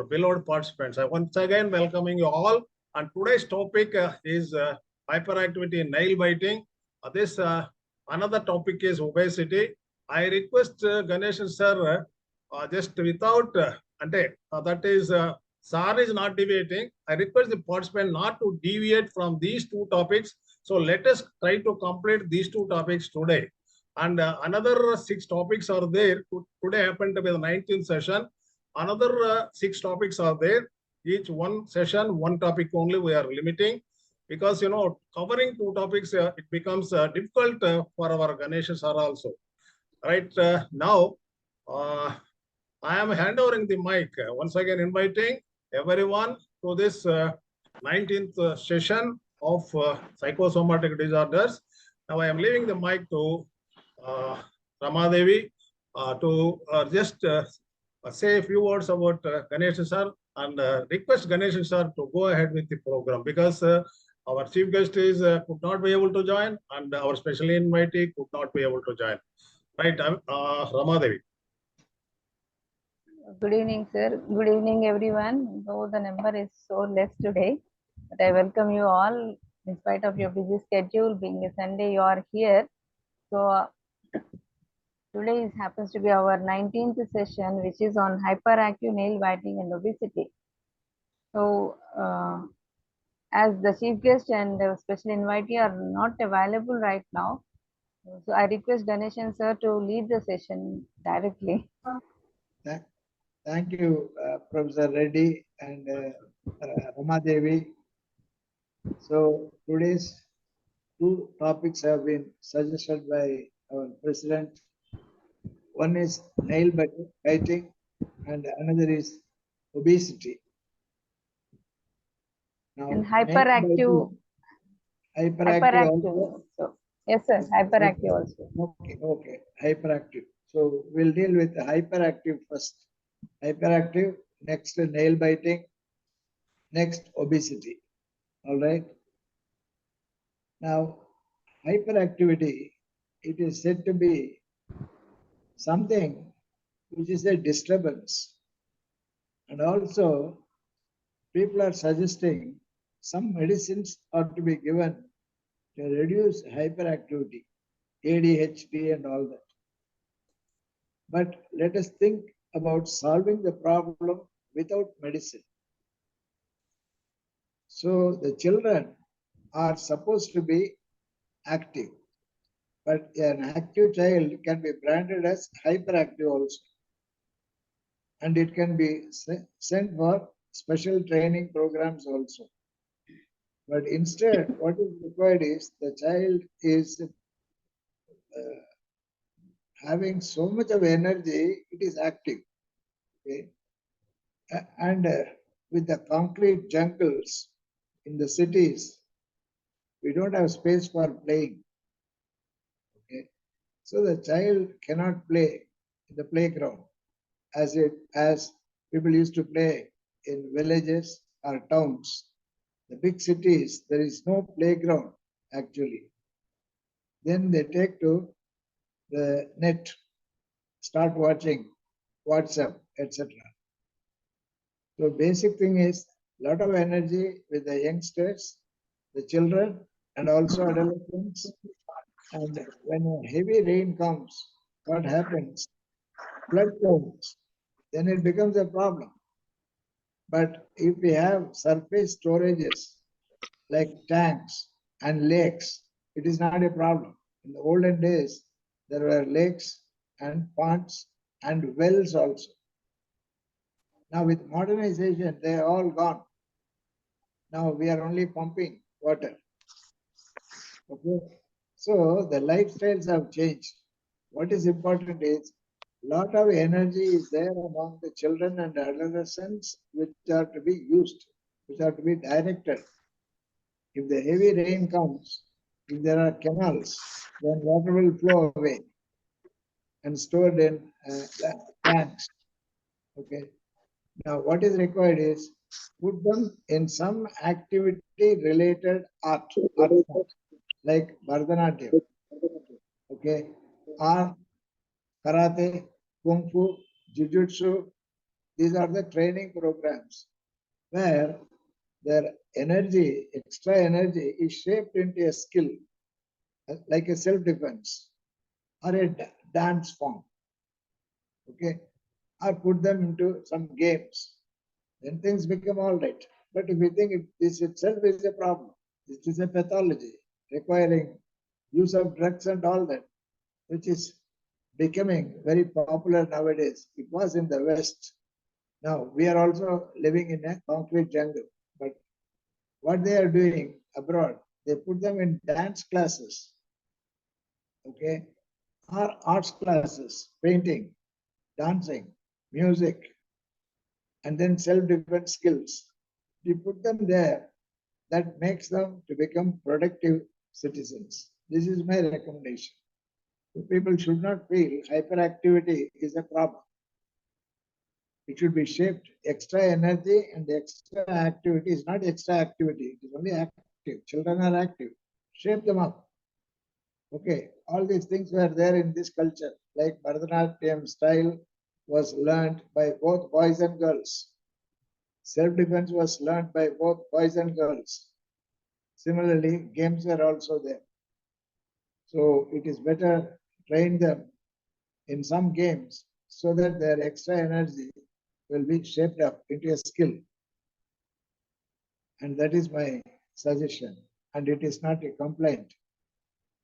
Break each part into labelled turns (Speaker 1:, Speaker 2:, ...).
Speaker 1: beloved participants. I once again welcoming you all. And today's topic is hyperactivity in nail biting. This another topic is obesity. I request Ganesh sir, just without that is sir is not deviating. I request the participant not to deviate from these two topics. So let us try to complete these two topics today. And another 6 topics are there. Today happened to be the 19th session. Another 6 topics are there. Each one session, one topic only we are limiting. Because, covering 2 topics, it becomes difficult for our Ganesh sir also. Right now, I am handovering the mic. Once again, inviting everyone to this 19th session of psychosomatic disorders. Now, I am leaving the mic to Ramadevi to just say a few words about Ganesh sir and request Ganesh sir to go ahead with the program because our chief guest is could not be able to join and our special invitee could not be able to join. Right, Ramadevi.
Speaker 2: Good evening, sir. Good evening, everyone. Though the number is so less today, but I welcome you all. In spite of your busy schedule, being a Sunday, you are here. So today happens to be our 19th session, which is on hyperactive nail biting and obesity. So as the chief guest and the special invitee are not available right now, so I request Ganeshan sir to lead the session directly.
Speaker 3: Thank you, Professor Reddy and Ramadevi. So today's 2 topics have been suggested by our president. One is nail biting and another is obesity.
Speaker 2: Now, and hyperactive.
Speaker 3: Also.
Speaker 2: So, yes, sir, hyperactive also.
Speaker 3: Okay, hyperactive. So we'll deal with the hyperactive first. Hyperactive, next nail biting, next obesity. All right. Now, hyperactivity, it is said to be something which is a disturbance. And also, people are suggesting some medicines are to be given to reduce hyperactivity, ADHD and all that. But let us think about solving the problem without medicine. So the children are supposed to be active, but an active child can be branded as hyperactive also. And it can be sent for special training programs also. But instead, what is required is the child is having so much of energy, it is active. Okay? And with the concrete jungles in the cities, we don't have space for playing. Okay? So the child cannot play in the playground as people used to play in villages or towns. The big cities, there is no playground actually. Then they take to the net, start watching WhatsApp, etc. So basic thing is a lot of energy with the youngsters, the children, and also adolescents. And when a heavy rain comes, what happens? Flood comes, then it becomes a problem. But if we have surface storages like tanks and lakes, it is not a problem. In the olden days, there were lakes and ponds and wells also. Now with modernization, they are all gone. Now we are only pumping water. Okay. So the lifestyles have changed. What is important is a lot of energy is there among the children and adolescents which are to be used, which are to be directed. If the heavy rain comes, if there are canals, then water will flow away and stored in tanks. Okay. Now, what is required is put them in some activity-related art form, like Bharatanatyam, okay, or karate, kung fu, jujutsu, these are the training programs where their energy, extra energy, is shaped into a skill, like a self-defense or a dance form. Okay, or put them into some games, then things become all right. But if you think this itself is a problem, it is a pathology requiring use of drugs and all that, which is becoming very popular nowadays. It was in the West. Now we are also living in a concrete jungle. But what they are doing abroad, they put them in dance classes, okay, or arts classes, painting, dancing, music, and then self-defense skills. You put them there, that makes them to become productive citizens. This is my recommendation. So people should not feel hyperactivity is a problem. It should be shaped. Extra energy and extra activity is not extra activity. It is only active. Children are active. Shape them up. Okay, all these things were there in this culture. Like Bharatanatyam style was learned by both boys and girls. Self-defense was learned by both boys and girls. Similarly, games were also there. So it is better train them in some games so that their extra energy will be shaped up into a skill. And that is my suggestion. And it is not a complaint.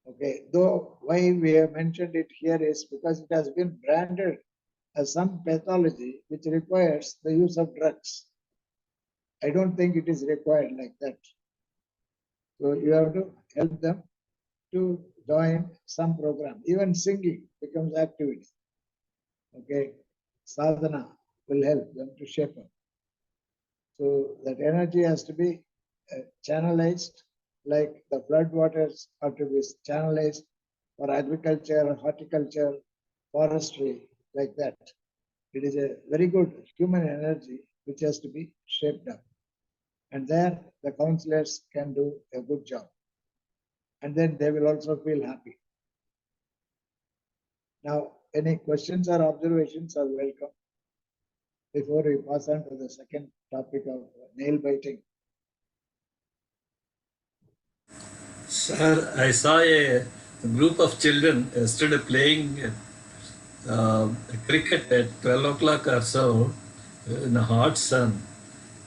Speaker 3: Okay, though why we have mentioned it here is because it has been branded as some pathology which requires the use of drugs. I don't think it is required like that. So you have to help them to join some program. Even singing becomes activity. Okay, sadhana will help them to shape up. So that energy has to be channelized, like the flood waters have to be channelized for agriculture, horticulture, forestry, like that. It is a very good human energy which has to be shaped up. And there the counselors can do a good job. And then they will also feel happy. Now, any questions or observations are welcome before we pass on to the second topic of nail biting.
Speaker 4: Sir, I saw a group of children yesterday playing cricket at 12 o'clock or so in the hot sun.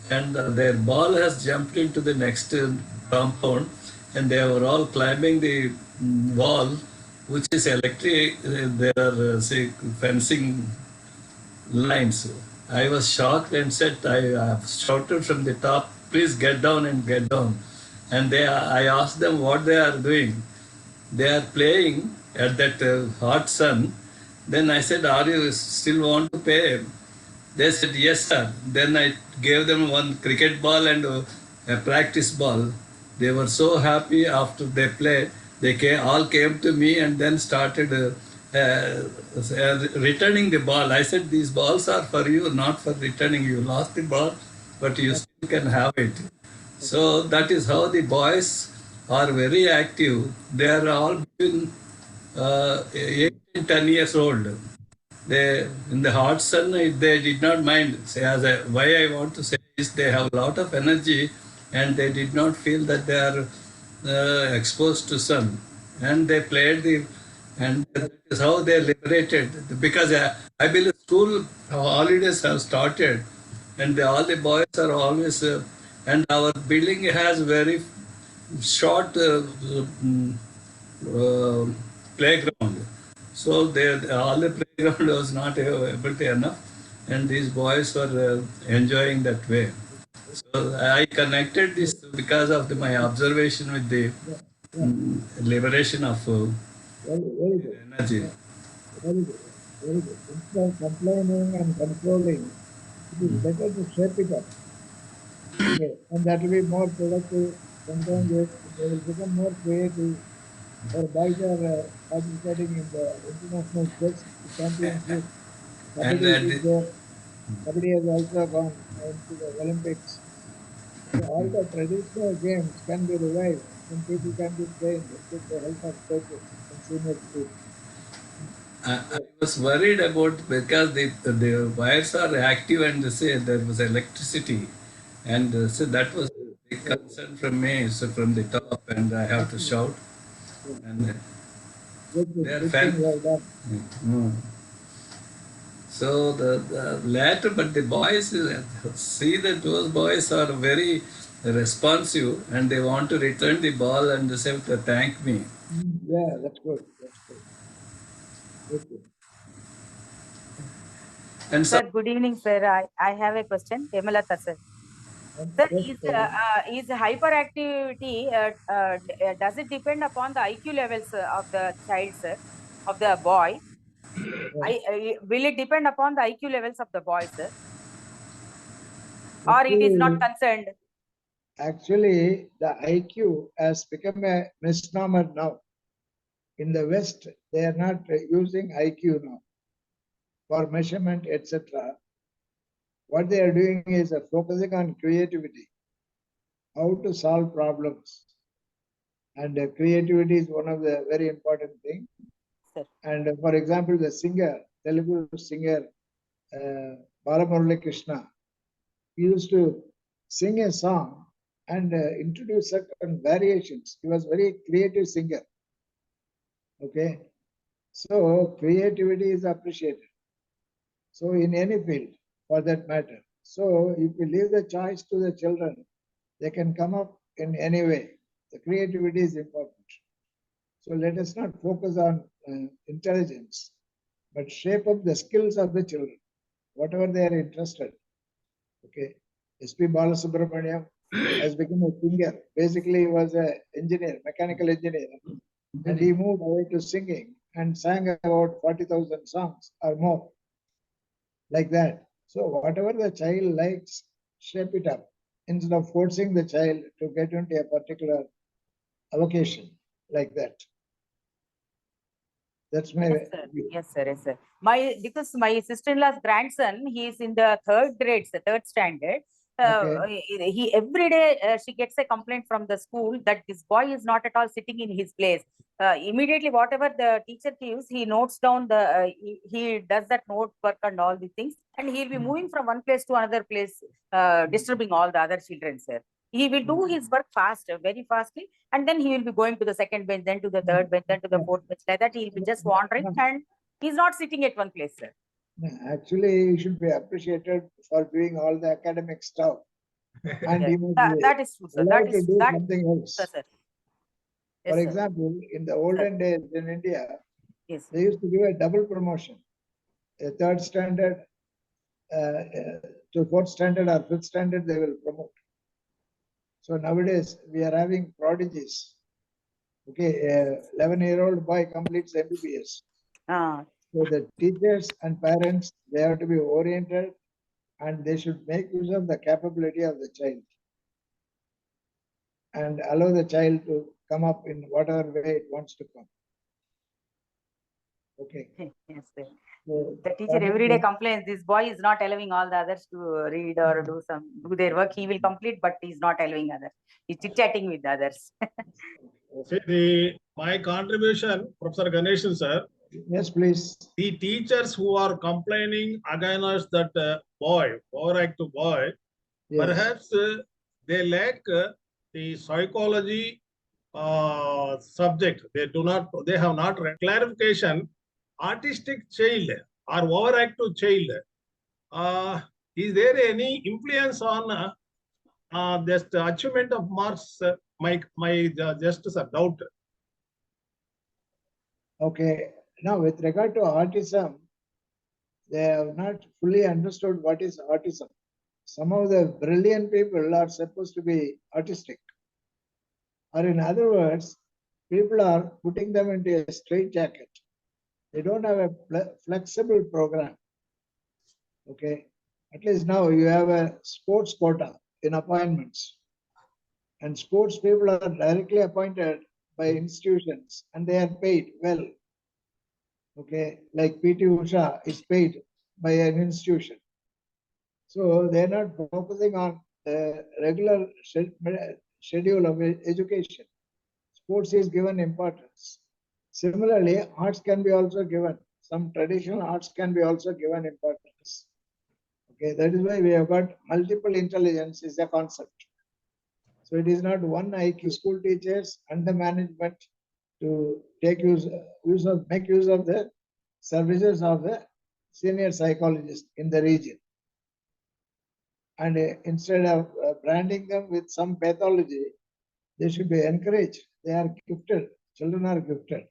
Speaker 4: And their ball has jumped into the next compound, and they were all climbing the wall, which is electric. There are fencing lines. I was shocked and said, I shouted from the top, please get down and get down. And I asked them what they are doing. They are playing at that hot sun. Then I said, are you still want to pay? They said, yes, sir. Then I gave them one cricket ball and a practice ball. They were so happy after they played. They all came to me and then started returning the ball. I said, these balls are for you, not for returning. You lost the ball, but you still can have it. So that is how the boys are very active. They are all between 8 and 10 years old. They in the hot sun they did not mind. Why I want to say is they have a lot of energy and they did not feel that they are exposed to sun, and they played and that is how they liberated, because I believe school holidays have started and all the boys are always and our building has very short playground. So all the playground was not able to enough, and these boys were enjoying that way. So I connected this because of my observation with the liberation of
Speaker 3: Very good.
Speaker 4: energy.
Speaker 3: Very good. Very good. Instead of complaining and controlling, it is better to shape it up. Okay. And that will be more productive. Sometimes they will become more creative. Or boys are participating in the international chess championship.
Speaker 4: And
Speaker 3: Kabaddi is there. Kabaddi has also gone into the Olympics. So all the traditional games can be revived and people can be trained with the help of coaches and senior students.
Speaker 4: I was worried about because the wires are active and they say there was electricity, and so that was a big concern from me. So from the top, and I have to shout, and they are
Speaker 3: Good thing
Speaker 4: fan.
Speaker 3: you have done.
Speaker 4: Mm. So the latter, but the boys see that those boys are very responsive and they want to return the ball and they say to thank me.
Speaker 3: Yeah, that's good. That's good. Okay.
Speaker 4: And so
Speaker 5: Sir, good evening, sir. I have a question. Hemalata, sir. Sir,
Speaker 3: Yes,
Speaker 5: is hyperactivity, does it depend upon the IQ levels of the child, sir, of the boy? Will it depend upon the IQ levels of the boy, sir? Or it is not concerned?
Speaker 3: actually, the IQ has become a misnomer now. In the West, they are not using IQ now for measurement, etc. What they are doing is focusing on creativity, how to solve problems. And creativity is one of the very important things.
Speaker 5: Sir.
Speaker 3: And for example, the singer, Telugu singer, Balamurali Krishna, he used to sing a song and introduce certain variations. He was very creative singer. Okay. So creativity is appreciated. So in any field, for that matter. So if we leave the choice to the children, they can come up in any way. The creativity is important. So let us not focus on intelligence, but shape up the skills of the children, whatever they are interested. Okay. S.P. Balasubramaniam has become a singer. Basically, he was an engineer, mechanical engineer, and he moved away to singing and sang about 40,000 songs or more, like that. So whatever the child likes, shape it up instead of forcing the child to get into a particular avocation like that. That's my view.
Speaker 5: Yes, sir. Yes, sir. Because my sister-in-law's grandson, he is in the third grade, third standard. He every day she gets a complaint from the school that this boy is not at all sitting in his place. Immediately, whatever the teacher gives, he notes down he does that note work and all the things, and he'll be moving from one place to another place, disturbing all the other children, sir. He will do his work fast, very fastly, and then he will be going to the second bench, then to the third bench, then to the fourth bench. Like that, he'll be just wandering, and he's not sitting at one place, sir.
Speaker 3: Actually, he should be appreciated for doing all the academic stuff. And
Speaker 5: Yes.
Speaker 3: he must be
Speaker 5: That is true, sir.
Speaker 3: allowed to do something else.
Speaker 5: Yes, sir. Yes,
Speaker 3: For
Speaker 5: sir.
Speaker 3: example, in the olden days in India,
Speaker 5: Yes.
Speaker 3: they used to give a double promotion. A third standard to fourth standard or fifth standard, they will promote. So nowadays, we are having prodigies. Okay, a 11-year-old boy completes MBBS. So the teachers and parents, they have to be oriented and they should make use of the capability of the child and allow the child to come up in whatever way it wants to come. Okay.
Speaker 5: Yes, sir.
Speaker 3: So
Speaker 5: the teacher every day complains, this boy is not allowing all the others to read or do their work. He will complete, but he's not allowing others. He's chit-chatting with others.
Speaker 1: See, my contribution, Professor Ganeshan sir.
Speaker 3: Yes, please.
Speaker 1: The teachers who are complaining against that boy, overactive boy, yes, perhaps they lack the psychology subject. They have not read. Clarification, artistic child or overactive child, is there any influence on just achievement of marks? My just a doubt.
Speaker 3: Okay. Now, with regard to autism, they have not fully understood what is autism. Some of the brilliant people are supposed to be autistic. Or in other words, people are putting them into a straitjacket. They don't have a flexible program. Okay. At least now you have a sports quota in appointments. And sports people are directly appointed by institutions and they are paid well. Okay. Like P.T. Usha is paid by an institution. So they're not focusing on the regular schedule of education. Sports is given importance. Similarly, arts can be also given some traditional arts can be also given importance. Okay, that is why we have got multiple intelligence is a concept. So it is not one IQ. School teachers and the management to make use of the services of the senior psychologist in the region. And instead of branding them with some pathology, they should be encouraged. They are gifted. Children are gifted.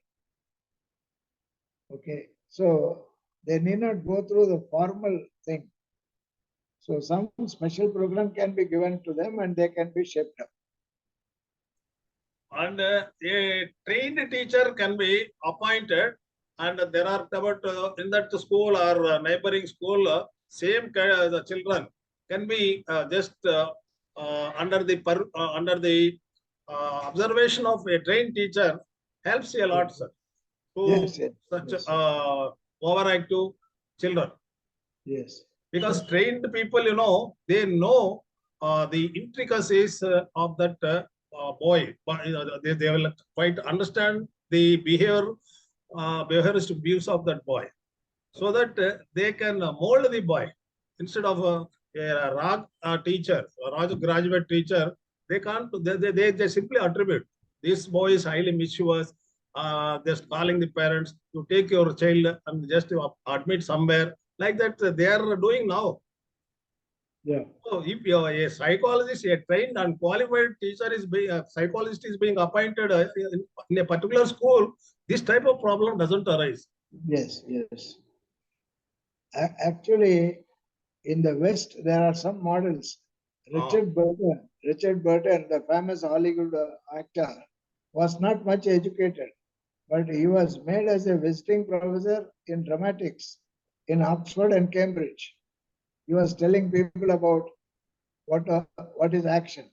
Speaker 3: Okay, so they need not go through the formal thing. So some special program can be given to them and they can be shaped up.
Speaker 1: And a trained teacher can be appointed, and there are about in that school or neighboring school, same the children can be just under the observation of a trained teacher helps a lot, sir, to
Speaker 3: Yes, yes,
Speaker 1: such
Speaker 3: yes.
Speaker 1: overactive children.
Speaker 3: Yes.
Speaker 1: Because trained people, they know the intricacies of that boy, but they will quite understand the behaviorist views of that boy, so that they can mold the boy instead of a Raj teacher, a Raj graduate teacher. They can't. They simply attribute this boy is highly mischievous. Just calling the parents to take your child and just admit somewhere like that. They are doing now.
Speaker 3: Yeah.
Speaker 1: So if a psychologist, a trained and qualified teacher is being a psychologist is being appointed in a particular school, this type of problem doesn't arise.
Speaker 3: Yes, yes. Actually, in the West, there are some models. Richard Burton, the famous Hollywood actor, was not much educated, but he was made as a visiting professor in dramatics in Oxford and Cambridge. He was telling people about what is action.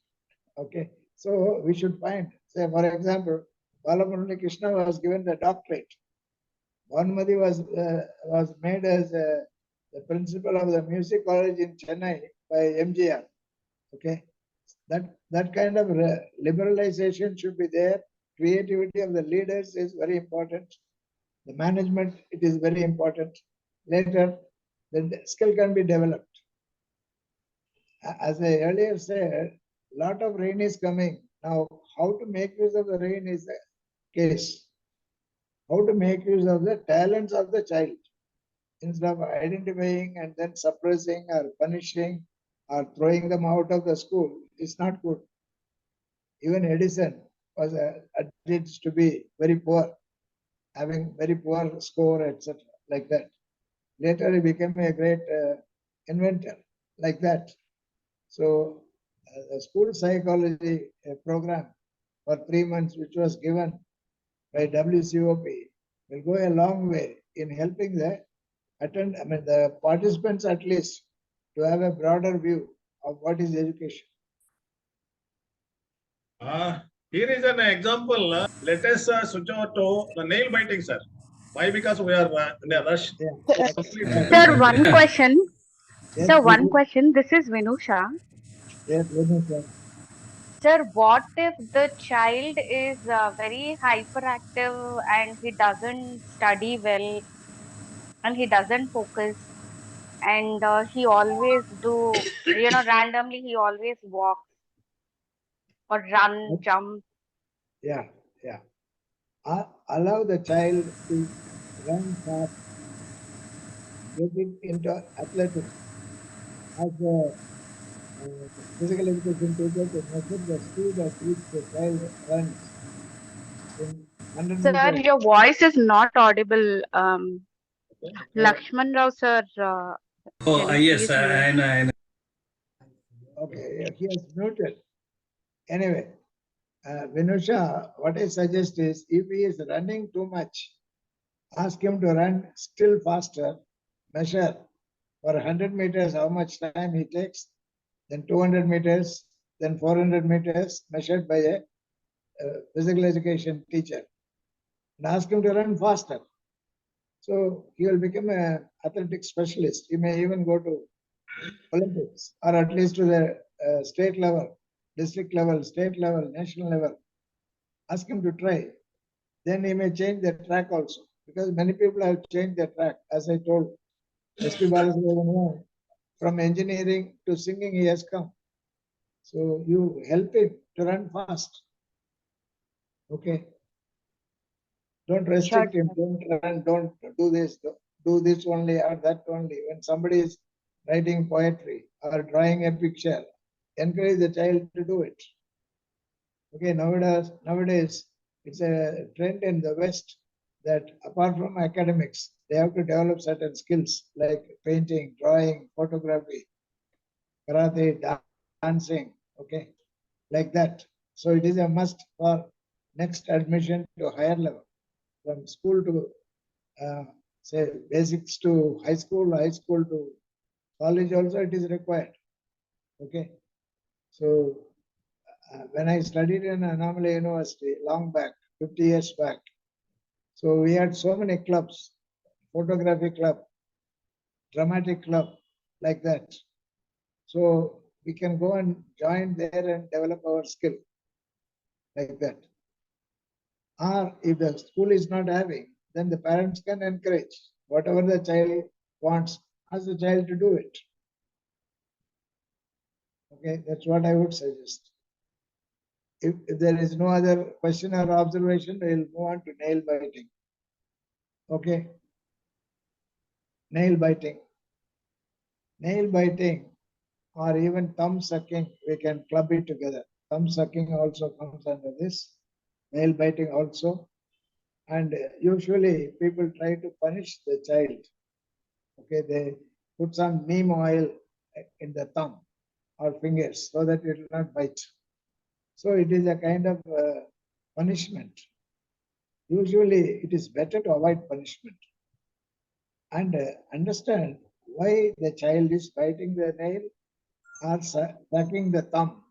Speaker 3: Okay, so we should find, say, for example, Balamurali Krishna was given the doctorate. Bhanumati was made as the principal of the music college in Chennai by MGR. Okay, that kind of liberalization should be there. Creativity of the leaders is very important. The management, it is very important. Later, the skill can be developed. As I earlier said, a lot of rain is coming. Now, how to make use of the rain is the case. How to make use of the talents of the child instead of identifying and then suppressing or punishing or throwing them out of the school is not good. Even Edison was adjudged to be very poor, having very poor score, etc. like that. Later, he became a great inventor like that. So, the school psychology program for 3 months, which was given by WCOP, will go a long way in helping the participants at least to have a broader view of what is education.
Speaker 1: Here is an example. Let us switch over to the nail biting, sir. Why? Because we are in a rush.
Speaker 3: Yeah.
Speaker 6: Sir, one question.
Speaker 3: Yes,
Speaker 6: Sir, one
Speaker 3: Vinu.
Speaker 6: question. This is Vinusha.
Speaker 3: Yes, Vinu, sir.
Speaker 6: Sir, what if the child is very hyperactive and he doesn't study well and he doesn't focus and he always do, randomly he always walks or run, jump.
Speaker 3: Yeah, yeah. Allow the child to run fast, get it into athletics. As a physical education teacher, to measure the speed at which the child runs in 100
Speaker 6: Sir,
Speaker 3: meters.
Speaker 6: your voice is not audible.
Speaker 3: Okay.
Speaker 6: Lakshman Rao, sir.
Speaker 4: Oh,
Speaker 6: Can you
Speaker 4: yes,
Speaker 6: please mute?
Speaker 4: I know.
Speaker 3: Okay, he has noted. Anyway, Vinusha, what I suggest is if he is running too much, ask him to run still faster, measure for 100 meters how much time he takes, then 200 meters, then 400 meters measured by a physical education teacher. And ask him to run faster. So he will become an athletic specialist. He may even go to Olympics or at least to the state level, district level, state level, national level. Ask him to try. Then he may change the track also. because many people have changed their track. As I told, S.P. Balasubramanian, from engineering to singing he has come. So you help him to run fast. Okay. Don't restrict him. Don't run. Don't do this. Do this only or that only. When somebody is writing poetry or drawing a picture, encourage the child to do it. Okay. Nowadays, it's a trend in the West that apart from academics, they have to develop certain skills like painting, drawing, photography, karate, dancing. Okay, like that. So it is a must for next admission to higher level, from school to say basics to high school to college also it is required. Okay, so when I studied in Anomaly University long back, 50 years back, so we had so many clubs, photography club, dramatic club, like that. So we can go and join there and develop our skill, like that. Or if the school is not having, then the parents can encourage whatever the child wants, ask the child to do it. Okay, that's what I would suggest. If there is no other question or observation, we'll move on to nail biting. Okay, nail biting. Nail biting or even thumb sucking, we can club it together. Thumb sucking also comes under this. Nail biting also. And usually people try to punish the child. Okay, they put some neem oil in the thumb or fingers so that it will not bite. So it is a kind of punishment. Usually it is better to avoid punishment and understand why the child is biting the nail or sucking the thumb.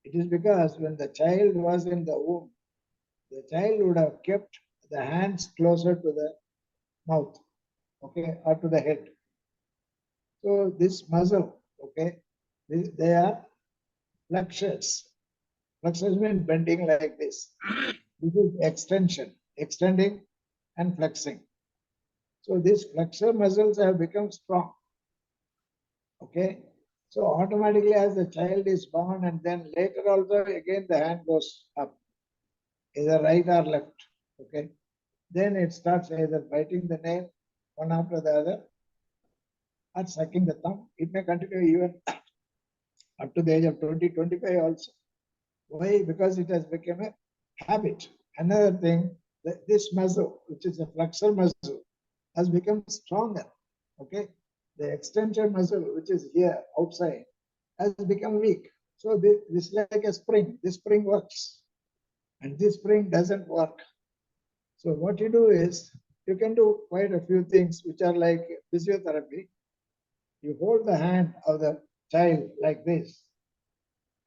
Speaker 3: It is because when the child was in the womb, the child would have kept the hands closer to the mouth, okay, or to the head. So this muscle, okay, they are flexures. Flexures mean bending like this. This is extension, extending and flexing. So these flexor muscles have become strong. Okay. So automatically as the child is born and then later also again the hand goes up, either right or left. Okay. Then it starts either biting the nail one after the other or sucking the thumb. It may continue even up to the age of 20, 25 also. Why? Because it has become a habit. Another thing, this muscle, which is a flexor muscle, has become stronger. Okay, the extension muscle, which is here outside, has become weak. So this is like a spring. This spring works, and this spring doesn't work. So what you do is you can do quite a few things which are like physiotherapy. You hold the hand of the child like this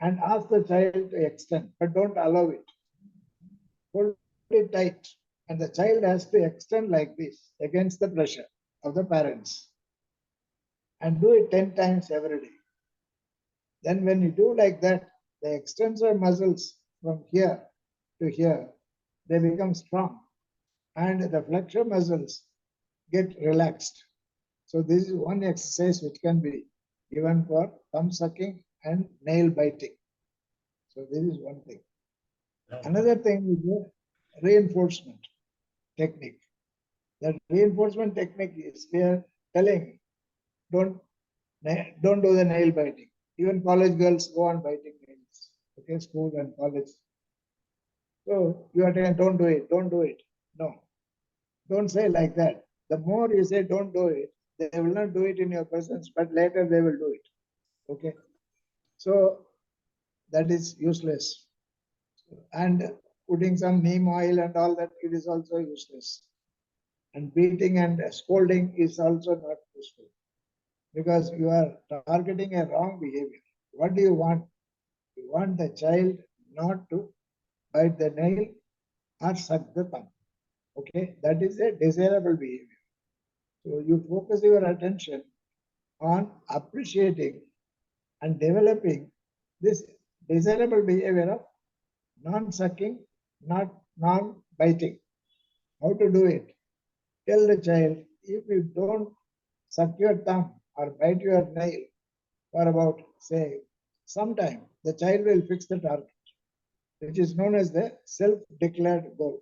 Speaker 3: and ask the child to extend, but don't allow it. Hold it tight, and the child has to extend like this against the pressure of the parents. And do it 10 times every day. Then when you do like that, the extensor muscles from here to here, they become strong. And the flexor muscles get relaxed. So this is one exercise which can be given for thumb sucking and nail biting. So this is one thing. Another thing is the reinforcement technique. That reinforcement technique is we are telling, don't do the nail biting. Even college girls go on biting nails. Okay, school and college. So you are telling, don't do it, don't do it. No, don't say like that. The more you say don't do it, they will not do it in your presence, but later they will do it. Okay, so that is useless. And putting some neem oil and all that, it is also useless. And beating and scolding is also not useful, because you are targeting a wrong behavior. What do you want? You want the child not to bite the nail or suck the thumb. Okay, that is a desirable behavior. So you focus your attention on appreciating and developing this desirable behavior of non-sucking, non-biting. How to do it? tell the child, if you don't suck your thumb or bite your nail for about, say, some time, the child will fix the target, which is known as the self-declared goal.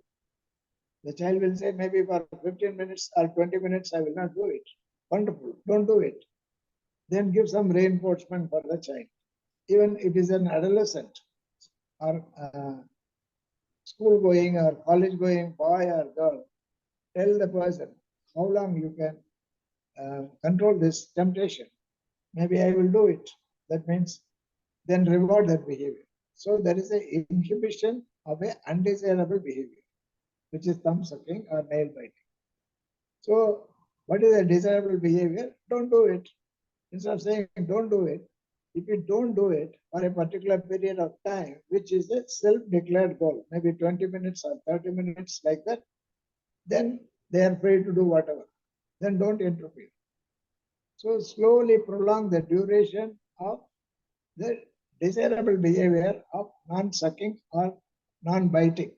Speaker 3: The child will say, maybe for 15 minutes or 20 minutes, I will not do it. Wonderful, don't do it. Then give some reinforcement for the child. Even if it is an adolescent or school going or college going boy or girl, tell the person how long you can control this temptation. Maybe I will do it. That means then reward that behavior. So there is an inhibition of an undesirable behavior, which is thumb sucking or nail biting. So what is a desirable behavior? Don't do it. Instead of saying don't do it, if you don't do it for a particular period of time, which is a self-declared goal, maybe 20 minutes or 30 minutes like that, then they are free to do whatever. Then don't interfere. So slowly prolong the duration of the desirable behavior of non-sucking or non-biting.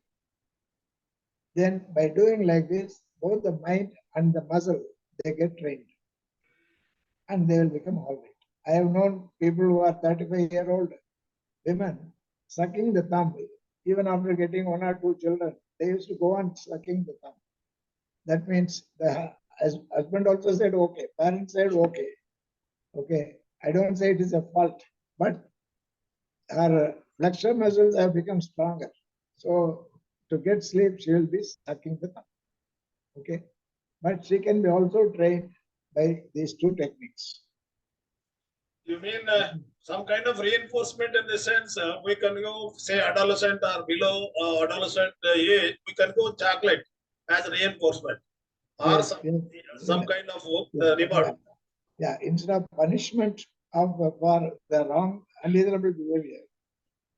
Speaker 3: Then by doing like this, both the mind and the muscle, they get trained and they will become all right. I have known people who are 35-year-old women sucking the thumb. Even after getting 1 or 2 children, they used to go on sucking the thumb. That means the husband also said, okay. Parents said, okay. Okay, I don't say it is a fault, but her flexor muscles have become stronger. So to get sleep, she will be sucking the thumb. Okay, but she can be also trained by these 2 techniques.
Speaker 1: You mean some kind of reinforcement in the sense we can go, say, adolescent or below adolescent age, we can go chocolate as reinforcement or
Speaker 3: Yes,
Speaker 1: some kind of reward.
Speaker 3: Yeah, instead of punishment for the wrong, undesirable behavior,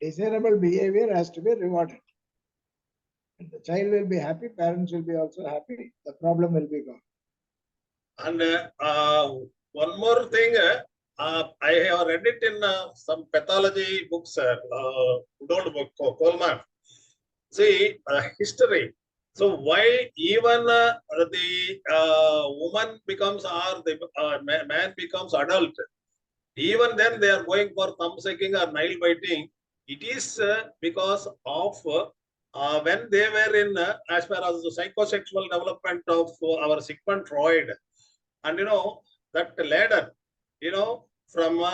Speaker 3: desirable behavior has to be rewarded. And the child will be happy, parents will be also happy, the problem will be gone.
Speaker 1: And one more thing, I have read it in some pathology books, old book, Coleman. See, history. So why even the woman becomes or the man becomes adult, even then they are going for thumb sucking or nail biting. It is because of when they were in, as far as the psychosexual development of our Sigmund Freud, and that ladder, from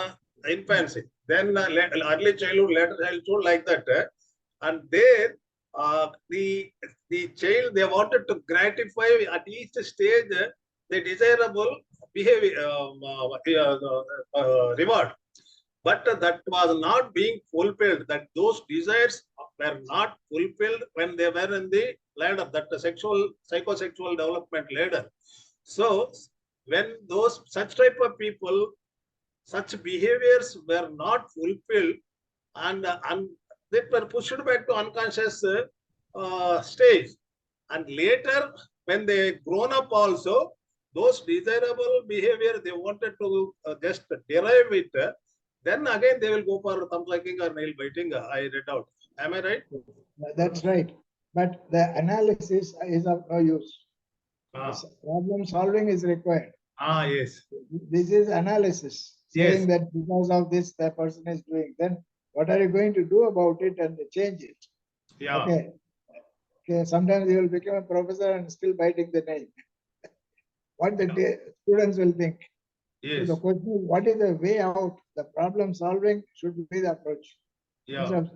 Speaker 1: infancy, then early childhood, later childhood, like that, and there the child, they wanted to gratify at each stage the desirable behavior reward, but that was not being fulfilled. That those desires were not fulfilled when they were in the ladder, that the psychosexual development ladder. So when those such type of people, such behaviors were not fulfilled, and they were pushed back to unconscious stage, and later when they grown up also, those desirable behavior they wanted to just derive it, then again they will go for thumb sucking or nail biting. I read out. Am I right?
Speaker 3: That's right. But the analysis is of no use. Problem solving is required.
Speaker 1: Yes.
Speaker 3: This is analysis, saying that because of this the person is doing. Then what are you going to do about it and change it?
Speaker 1: Yeah.
Speaker 3: Okay. Sometimes you will become a professor and still biting the nail. What the students will think.
Speaker 1: Yes.
Speaker 3: So the question is, what is the way out? The problem solving should be the approach.
Speaker 1: Yeah.
Speaker 3: Instead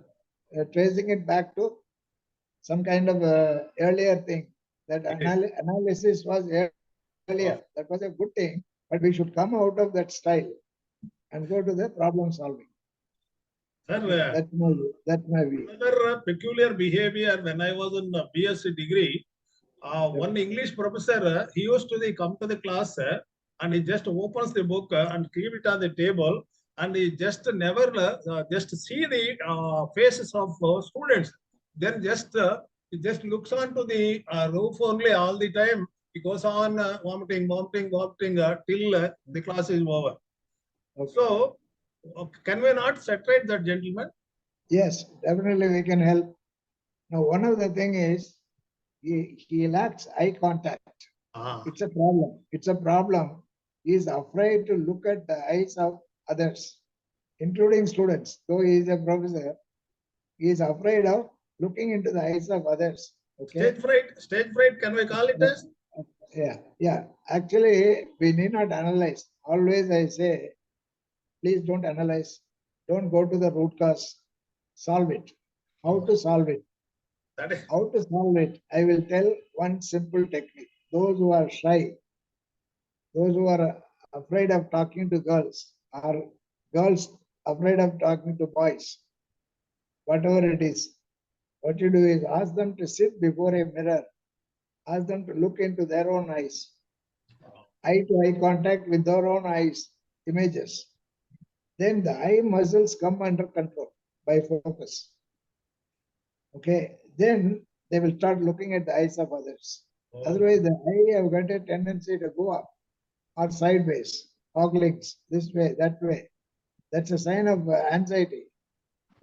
Speaker 3: of tracing it back to some kind of earlier thing. That analysis was earlier. That was a good thing, but we should come out of that style and go to the problem solving.
Speaker 1: Sir,
Speaker 3: that's my view.
Speaker 1: Another peculiar behavior when I was in BSc degree, one English professor, he used to come to the class and he just opens the book and keep it on the table, and he just never just see the faces of students. Then he just looks on to the roof only all the time. He goes on vomiting till the class is over. Okay. So can we not separate that gentleman?
Speaker 3: Yes, definitely we can help. Now, one of the thing is he lacks eye contact. It's a problem. It's a problem. He is afraid to look at the eyes of others, including students. Though he is a professor, he is afraid of looking into the eyes of others. Okay.
Speaker 1: Stage fright, can we call it as?
Speaker 3: Yeah. Actually, we need not analyze. Always I say, please don't analyze. Don't go to the root cause. Solve it. How to solve it?
Speaker 1: That is,
Speaker 3: How to solve it? I will tell one simple technique. Those who are shy, those who are afraid of talking to girls, or girls afraid of talking to boys, whatever it is, what you do is ask them to sit before a mirror, ask them to look into their own eyes, eye to eye contact with their own eyes, images. Then the eye muscles come under control by focus. Okay, then they will start looking at the eyes of others. Otherwise, the eye have got a tendency to go up or sideways, oglings, this way, that way. That's a sign of anxiety.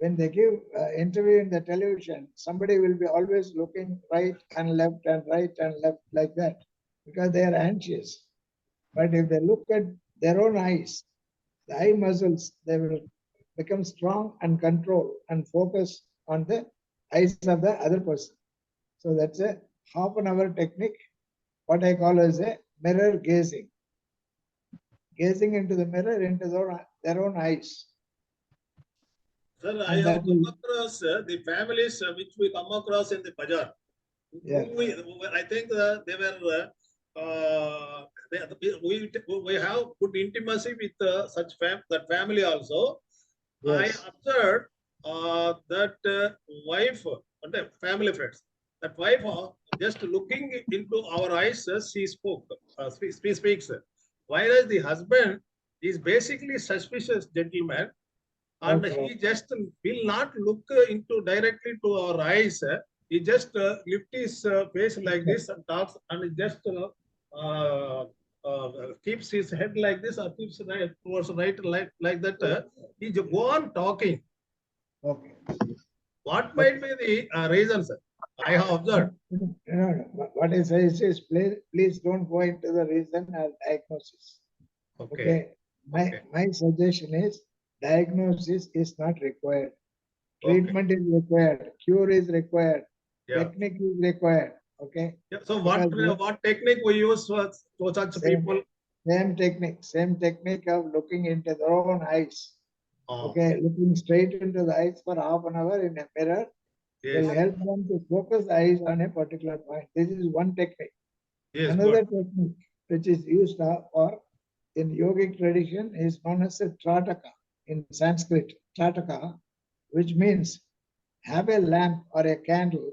Speaker 3: When they give interview in the television, somebody will be always looking right and left and right and left like that because they are anxious. But if they look at their own eyes, the eye muscles, they will become strong and control and focus on the eyes of the other person. So that's a half an hour technique, what I call as a mirror gazing. Gazing into the mirror, into their own eyes.
Speaker 1: Sir, I have come across the families which we come across in the bazaar.
Speaker 3: Yeah.
Speaker 1: I think they were, we have good intimacy with that family also.
Speaker 3: Yes.
Speaker 1: I observed that wife, family friends, that wife just looking into our eyes, she speaks. Whereas the husband is basically suspicious gentleman, and
Speaker 3: Okay.
Speaker 1: he just will not look into directly to our eyes. He just lift his face like this and talks, and he just keeps his head like this or keeps towards right like that. He just go on talking.
Speaker 3: Okay.
Speaker 1: What might be the reasons? I have observed.
Speaker 3: No. What I say is please don't go into the reason or diagnosis. Okay. My suggestion is diagnosis is not required. Treatment is required. Cure is required.
Speaker 1: Yeah.
Speaker 3: Technique is required. Okay.
Speaker 1: Yeah. So what technique we use for such people?
Speaker 3: Same technique of looking into their own eyes.
Speaker 1: Oh.
Speaker 3: Okay, looking straight into the eyes for half an hour in a mirror will help them to focus the eyes on a particular point. This is one technique.
Speaker 1: Yes,
Speaker 3: Another technique which is used for in yogic tradition is known as a trataka in Sanskrit. Trataka, which means have a lamp or a candle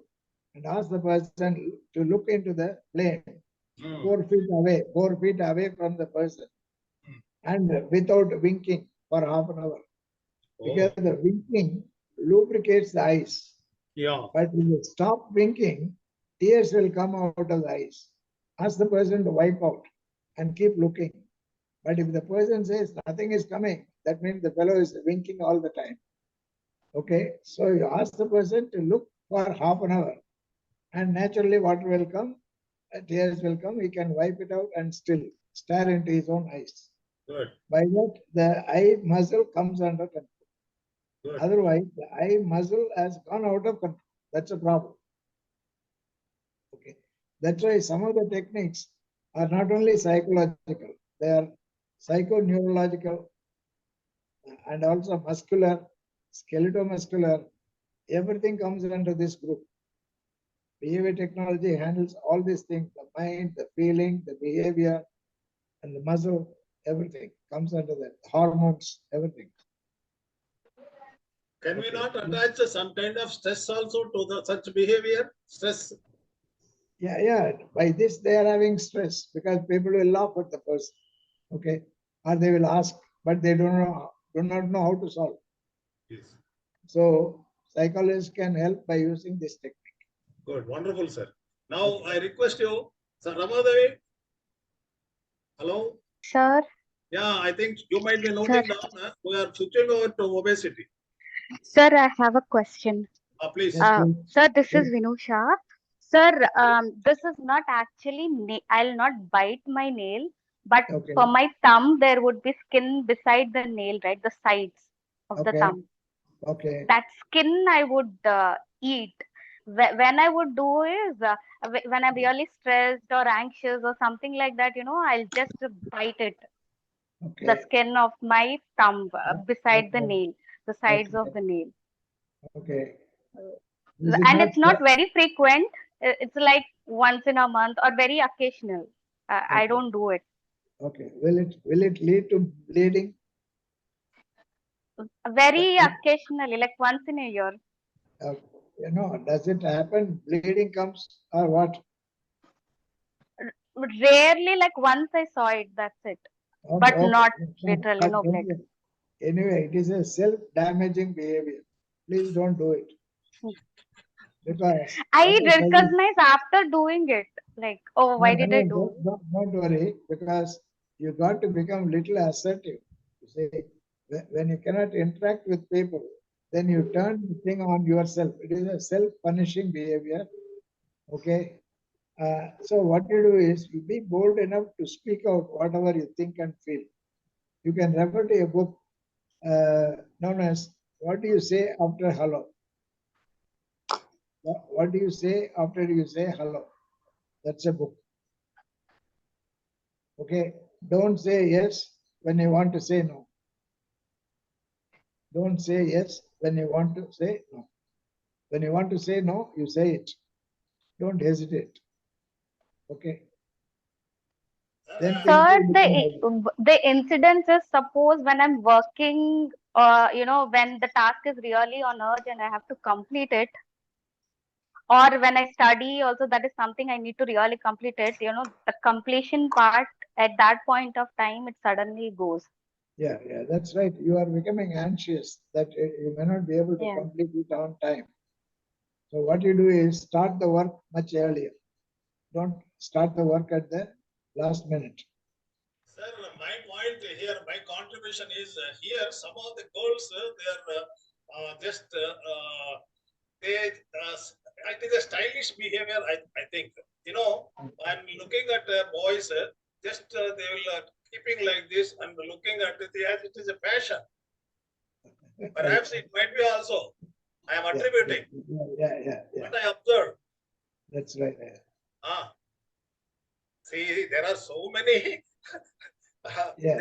Speaker 3: and ask the person to look into the flame 4 feet away from the person and without winking for half an hour. Because the winking lubricates the eyes.
Speaker 1: Yeah.
Speaker 3: But if you stop winking, tears will come out of the eyes. Ask the person to wipe out and keep looking. But if the person says nothing is coming, that means the fellow is winking all the time. Okay, so you ask the person to look for half an hour, and naturally water will come, tears will come, he can wipe it out and still stare into his own eyes.
Speaker 1: Good.
Speaker 3: By that, the eye muscle comes under control.
Speaker 1: Good.
Speaker 3: Otherwise, the eye muscle has gone out of control. That's a problem. Okay, that's why some of the techniques are not only psychological, they are psychoneurological and also muscular, skeletal-muscular. Everything comes under this group. Behavior technology handles all these things: the mind, the feeling, the behavior, and the muscle. Everything comes under that. Hormones, everything.
Speaker 1: Can we not attach some kind of stress also to such behavior? Stress.
Speaker 3: Yeah. By this, they are having stress because people will laugh at the person. Okay, or they will ask, but they do not know how to solve.
Speaker 1: Yes.
Speaker 3: So psychologists can help by using this technique.
Speaker 1: Good, wonderful, sir. Now I request you, Sir Ramadevi. Hello.
Speaker 6: Sir.
Speaker 1: Yeah, I think you might be noting down. We are switching over to obesity.
Speaker 6: Sir, I have a question.
Speaker 1: Please.
Speaker 6: Sir, this is Vinusha. Sir, this is not actually, I'll not bite my nail, but
Speaker 3: Okay.
Speaker 6: for my thumb, there would be skin beside the nail, right? The sides of the
Speaker 3: Okay.
Speaker 6: thumb.
Speaker 3: Okay.
Speaker 6: That skin I would eat. When I would do is, when I'm really stressed or anxious or something like that, I'll just bite it. The
Speaker 3: Okay.
Speaker 6: skin of my thumb beside the
Speaker 3: Okay.
Speaker 6: nail, the sides
Speaker 3: Okay.
Speaker 6: of the nail.
Speaker 3: Okay. Is it
Speaker 6: And
Speaker 3: not
Speaker 6: it's not very frequent. It's like once in a month or very occasional. I
Speaker 3: Okay.
Speaker 6: don't do it.
Speaker 3: Okay. Will it lead to bleeding?
Speaker 6: Very occasionally, like once in a year.
Speaker 3: Does it happen? Bleeding comes or what?
Speaker 6: Rarely, like once I saw it, that's it.
Speaker 3: Okay,
Speaker 6: But
Speaker 3: okay.
Speaker 6: not
Speaker 3: Fine.
Speaker 6: literally,
Speaker 3: But
Speaker 6: no blood.
Speaker 3: anyway, it is a self-damaging behavior. Please don't do it. Because
Speaker 6: I
Speaker 3: what I tell you,
Speaker 6: recognize after doing it, like, oh, why did I do?
Speaker 3: don't worry, because you got to become little assertive. You see, when you cannot interact with people, then you turn the thing on yourself. It is a self-punishing behavior. Okay. So what you do is you be bold enough to speak out whatever you think and feel. You can refer to a book known as "What Do You Say After Hello?" What do you say after you say hello? That's a book. Okay. Don't say yes when you want to say no. Don't say yes when you want to say no. When you want to say no, you say it. Don't hesitate. Okay. Then things
Speaker 6: Sir,
Speaker 3: will become
Speaker 6: the incidence is, suppose when I'm working, when the task is really on urge and I have to complete it, or when I study also, that is something I need to really complete it, the completion part at that point of time, it suddenly goes.
Speaker 3: Yeah, that's right. You are becoming anxious that you may not be able to
Speaker 6: Yeah.
Speaker 3: complete it on time. So what you do is start the work much earlier. Don't start the work at the last minute.
Speaker 1: Sir, my point here, my contribution is here. Some of the girls, they are just it is a stylish behavior. I think I'm looking at boys. Just they will keeping like this and looking at it as it is a fashion. Perhaps it might be also. I am attributing.
Speaker 3: Yeah.
Speaker 1: What I observed.
Speaker 3: That's right.
Speaker 1: See, there are so many.
Speaker 3: Yeah,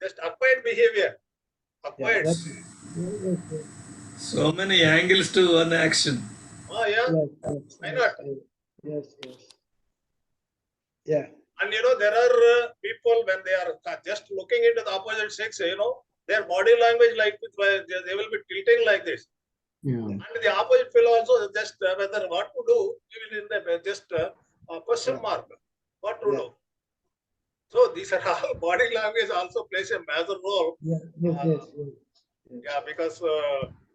Speaker 1: Just acquired behavior. Acquired.
Speaker 4: So many angles to one action.
Speaker 1: Oh, yeah. Why not?
Speaker 3: Yes. Yeah.
Speaker 1: And there are people when they are just looking into the opposite sex, their body language like they will be tilting like this.
Speaker 7: Yeah.
Speaker 1: And the opposite fellow also just whether what to do, even in the just question mark, what to do. So these are all body language also plays a major role.
Speaker 3: Yes.
Speaker 1: Yeah, because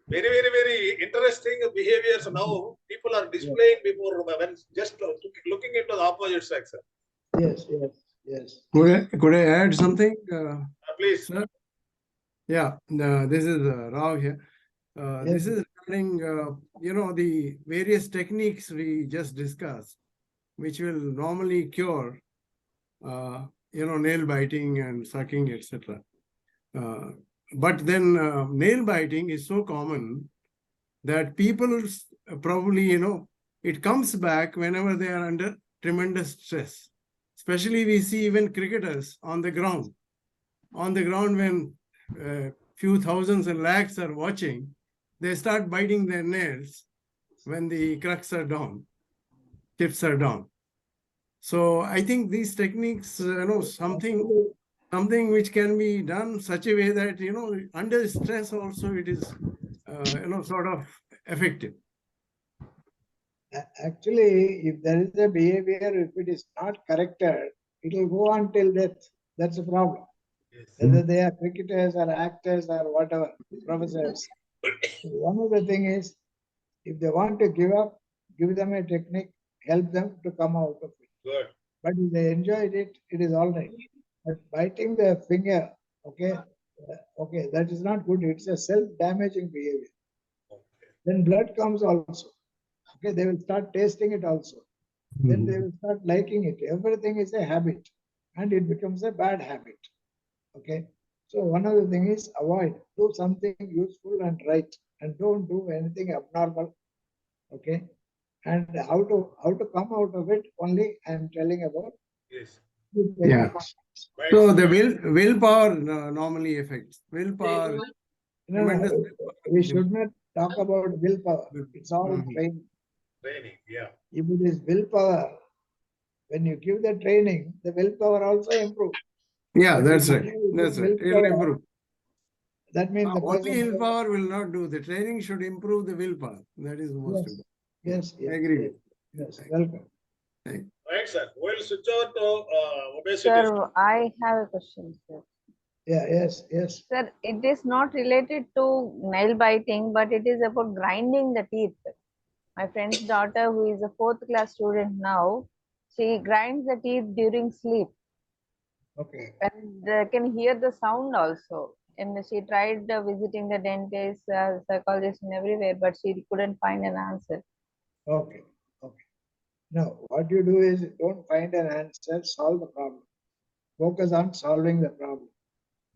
Speaker 1: very, very, very interesting behaviors now people are displaying before when just looking into the opposite sex.
Speaker 3: Yes.
Speaker 7: Could I add something?
Speaker 1: Please.
Speaker 7: Sir? Yeah, this is Rao here. This is regarding, the various techniques we just discussed, which will normally cure, nail biting and sucking, etc. But then nail biting is so common that people probably, it comes back whenever they are under tremendous stress. Especially we see even cricketers on the ground. On the ground when few thousands and lakhs are watching, they start biting their nails when the crux are down, tips are down. So I think these techniques, something which can be done such a way that, under stress also it is, sort of effective.
Speaker 3: Actually, if there is a behavior, if it is not corrected, it will go on till death. That's the problem. Whether they are cricketers or actors or whatever, professors. One of the thing is, if they want to give up, give them a technique, help them to come out of it.
Speaker 1: Good.
Speaker 3: But if they enjoyed it, it is all right. But biting the finger, okay, that is not good. It's a self-damaging behavior. Then blood comes also. Okay, they will start tasting it also. Then they will start liking it. Everything is a habit, and it becomes a bad habit. Okay, so one of the things is avoid. Do something useful and right, and don't do anything abnormal. Okay, and how to come out of it? Only I am telling about.
Speaker 1: Yes.
Speaker 7: Yeah.
Speaker 1: Right.
Speaker 7: So the willpower normally affects willpower.
Speaker 3: No,
Speaker 7: tremendous
Speaker 3: no,
Speaker 7: willpower
Speaker 3: we
Speaker 7: is
Speaker 3: should not talk about willpower. It's all
Speaker 7: Mhm.
Speaker 3: training.
Speaker 1: Training. Yeah.
Speaker 3: If it is willpower, when you give the training, the willpower also improves.
Speaker 7: Yeah,
Speaker 3: But
Speaker 7: that's
Speaker 3: if
Speaker 7: right.
Speaker 3: you
Speaker 7: That's
Speaker 3: give
Speaker 7: right. It'll
Speaker 3: willpower,
Speaker 7: improve.
Speaker 3: that means the
Speaker 7: Only
Speaker 3: person.
Speaker 7: willpower will not do. The training should improve the willpower. That is the most
Speaker 3: Yes,
Speaker 7: important.
Speaker 3: yes,
Speaker 7: I
Speaker 3: yes,
Speaker 7: agree
Speaker 3: yes,
Speaker 7: with
Speaker 3: yes. Welcome.
Speaker 1: Right, sir. We'll switch over to obesity.
Speaker 2: Sir, I have a question, sir.
Speaker 3: Yeah, yes, yes.
Speaker 2: Sir, it is not related to nail biting, but it is about grinding the teeth. My friend's daughter, who is a 4th class student now, she grinds the teeth during sleep
Speaker 3: Okay.
Speaker 2: and can hear the sound also. And she tried visiting the dentist, psychologist, and everywhere, but she couldn't find an answer.
Speaker 3: Okay. Okay. Now, what you do is don't find an answer, solve the problem. Focus on solving the problem.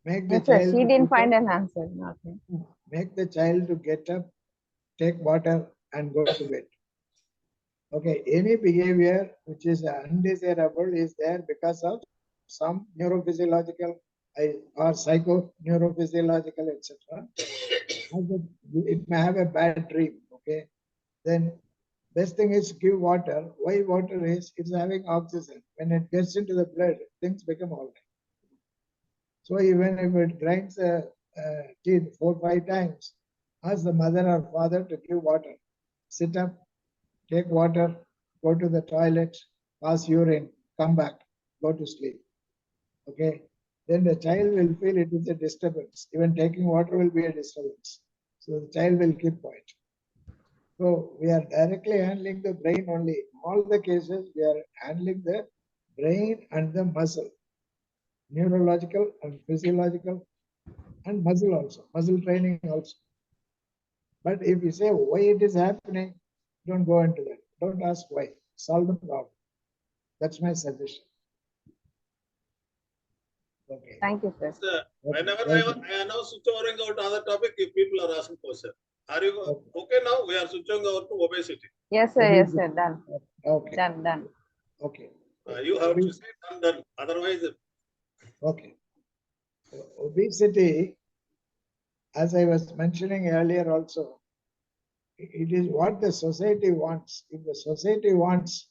Speaker 3: Make the
Speaker 2: Yes, sir,
Speaker 3: child
Speaker 2: she
Speaker 3: to
Speaker 2: didn't
Speaker 3: get
Speaker 2: find
Speaker 3: up,
Speaker 2: an answer. Nothing.
Speaker 3: make the child to get up, take water, and go to bed. Okay, any behavior which is undesirable is there because of some neurophysiological or psycho neurophysiological, etc. It may have a bad dream. Okay, then best thing is give water. Why water is it's having oxygen. When it gets into the blood, things become all right. So even if it grinds teeth 4-5 times, ask the mother or father to give water. Sit up, take water, go to the toilet, pass urine, come back, go to sleep. Okay? Then the child will feel it is a disturbance. Even taking water will be a disturbance. So the child will keep quiet. So we are directly handling the brain only. In all the cases, we are handling the brain and the muscle, neurological and physiological, and muscle also, muscle training also. But if you say why it is happening, don't go into that. Don't ask why. Solve the problem. That's my suggestion. Okay.
Speaker 2: Thank you, sir.
Speaker 1: Sir, whenever
Speaker 3: Welcome.
Speaker 1: I announce switch over to other topic, if people are asking question, are you okay now? We are switching over to obesity.
Speaker 2: Yes, sir. Yes, sir. Done.
Speaker 3: Okay.
Speaker 2: Done. Done.
Speaker 3: Okay.
Speaker 1: You have to say done. Otherwise,
Speaker 3: Okay. Obesity, as I was mentioning earlier also, it is what the society wants. If the society wants,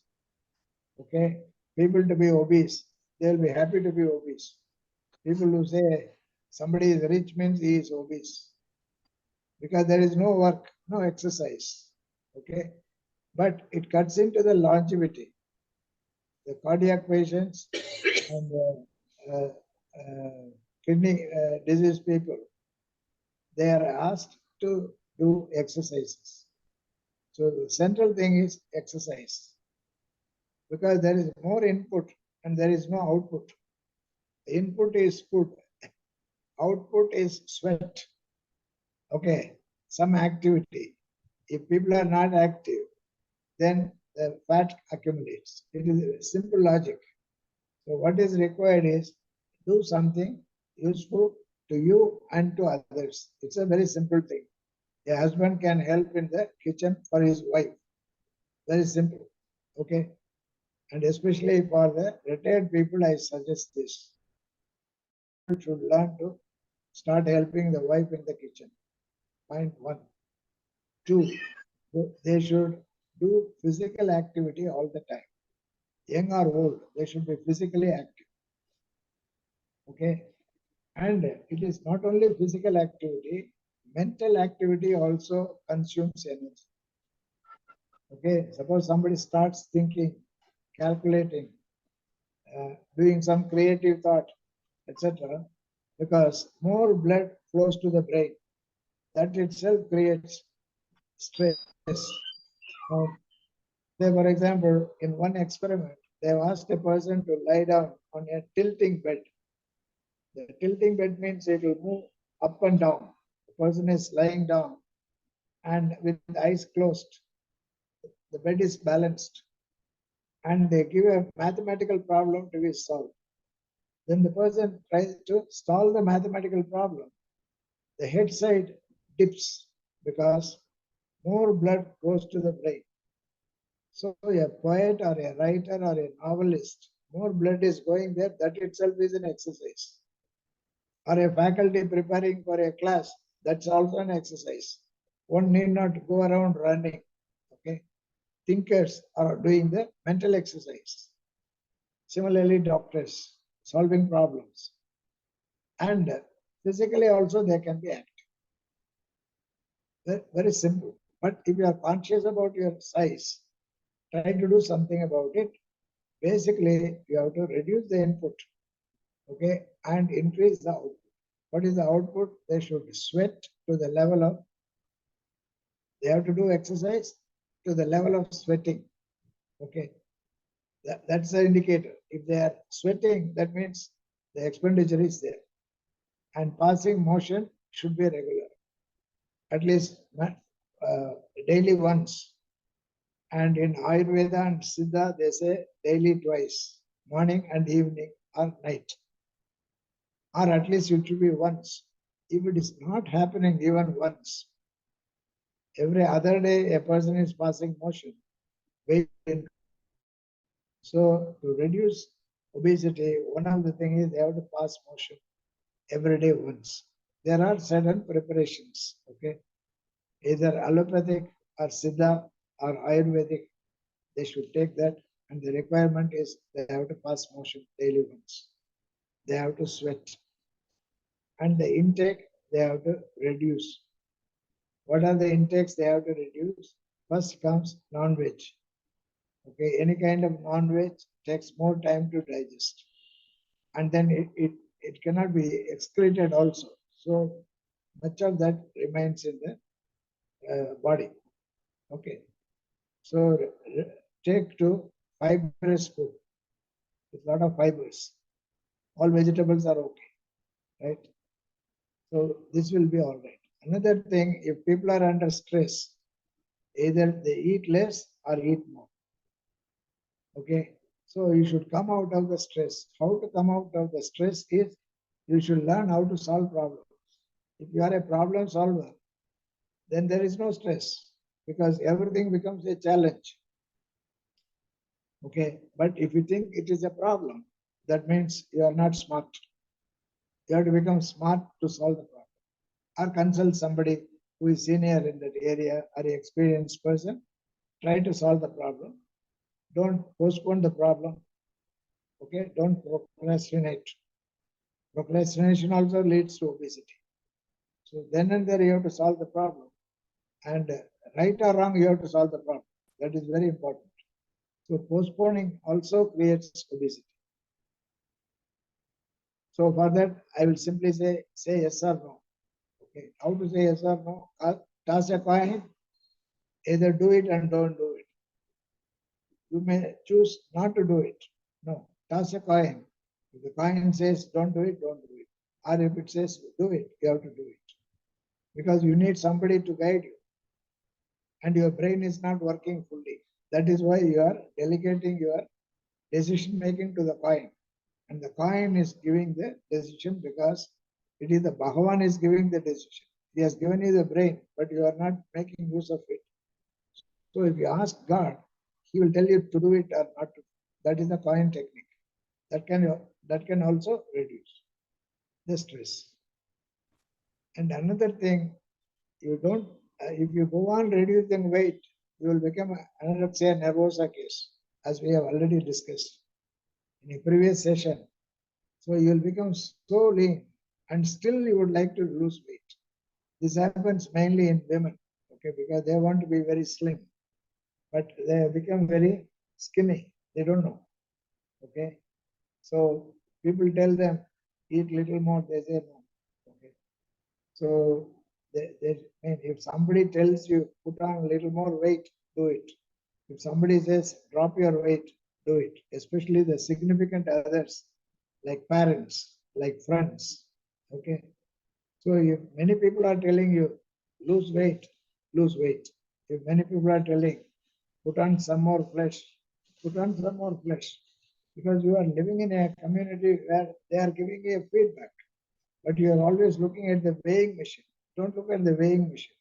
Speaker 3: okay, people to be obese, they'll be happy to be obese. People who say somebody is rich means he is obese because there is no work, no exercise, okay? But it cuts into the longevity. The cardiac patients and kidney disease people, they are asked to do exercises. So the central thing is exercise because there is more input and there is no output. The input is food, output is sweat. Okay, some activity. If people are not active, then the fat accumulates. It is a simple logic. So what is required is do something useful to you and to others. It's a very simple thing. A husband can help in the kitchen for his wife. Very simple. Okay. And especially for the retired people, I suggest this. People should learn to start helping the wife in the kitchen. Point one. Two, they should do physical activity all the time. Young or old, they should be physically active. Okay. And it is not only physical activity, mental activity also consumes energy. Okay. Suppose somebody starts thinking, calculating, doing some creative thought, etc. Because more blood flows to the brain. That itself creates stress. Now, say, for example, in one experiment, they have asked a person to lie down on a tilting bed. The tilting bed means it will move up and down. The person is lying down and with eyes closed. the bed is balanced, and they give a mathematical problem to be solved. Then the person tries to solve the mathematical problem. The head side dips because more blood goes to the brain. So a poet or a writer or a novelist, more blood is going there, that itself is an exercise. Or a faculty preparing for a class, that's also an exercise. One need not go around running. Okay. Thinkers are doing the mental exercise. Similarly, doctors solving problems. And physically also they can be active. Very simple. But if you are conscious about your size, try to do something about it. Basically, you have to reduce the input, okay, and increase the output. What is the output? They should sweat to the level of, they have to do exercise to the level of sweating, okay. That's the indicator. If they are sweating, that means the expenditure is there. And passing motion should be regular, at least daily once. And in Ayurveda and Siddha, they say daily twice, morning and evening or night. Or at least it should be once. If it is not happening even once, every other day a person is passing motion. So to reduce obesity, one of the things is they have to pass motion every day once. There are certain preparations, okay? Either allopathic or Siddha or Ayurvedic, they should take that, and the requirement is they have to pass motion daily once. They have to sweat. And the intake, they have to reduce. What are the intakes they have to reduce? First comes non-veg. Okay, any kind of non-veg takes more time to digest. And then it cannot be excreted also. So much of that remains in the body. Okay. So take to fibrous food with a lot of fibers. All vegetables are okay, right? So this will be all right. Another thing, if people are under stress, either they eat less or eat more. Okay. So you should come out of the stress. How to come out of the stress is you should learn how to solve problems. If you are a problem solver, then there is no stress because everything becomes a challenge. Okay. But if you think it is a problem, that means you are not smart. You have to become smart to solve the problem. Or consult somebody who is senior in that area or an experienced person. Try to solve the problem. Don't postpone the problem. Okay. Don't procrastinate. Procrastination also leads to obesity. So then and there you have to solve the problem. And right or wrong, you have to solve the problem. That is very important. So postponing also creates obesity. So for that, I will simply say yes or no. Okay. How to say yes or no? Toss a coin. Either do it and don't do it. You may choose not to do it. No. Toss a coin. If the coin says don't do it, don't do it. Or if it says do it, you have to do it. Because you need somebody to guide you. And your brain is not working fully. That is why you are delegating your decision making to the coin. And the coin is giving the decision because it is the Bhagavan is giving the decision. He has given you the brain, but you are not making use of it. So if you ask God, He will tell you to do it or not to. That is the coin technique. That can also reduce the stress. And another thing, you don't, if you go on reducing weight, you will become anorexia nervosa case, as we have already discussed in a previous session. So you will become so lean and still you would like to lose weight. This happens mainly in women, okay, because they want to be very slim, but they become very skinny. They don't know, okay. So people tell them, eat little more, they say no, okay. So if somebody tells you put on a little more weight, do it. If somebody says drop your weight, do it. Especially the significant others, like parents, like friends. Okay. So if many people are telling you lose weight, lose weight. If many people are telling put on some more flesh, put on some more flesh. Because you are living in a community where they are giving you feedback, but you are always looking at the weighing machine. Don't look at the weighing machine.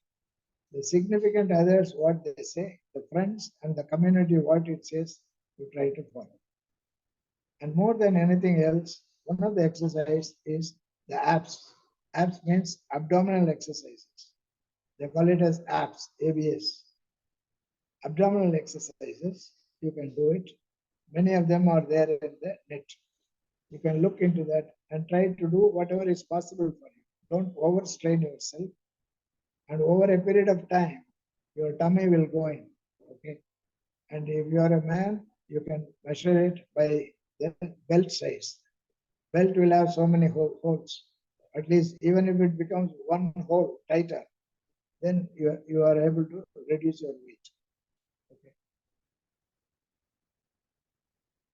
Speaker 3: The significant others, what they say, the friends and the community, what it says, you try to follow. And more than anything else, one of the exercise is the abs. Abs means abdominal exercises. They call it as abs, ABS. Abdominal exercises, you can do it. Many of them are there in the net. You can look into that and try to do whatever is possible for you. Don't overstrain yourself. And over a period of time, your tummy will go in. Okay. And if you are a man, you can measure it by the belt size. Belt will have so many holes. At least even if it becomes one hole tighter, then you are able to reduce your weight. Okay.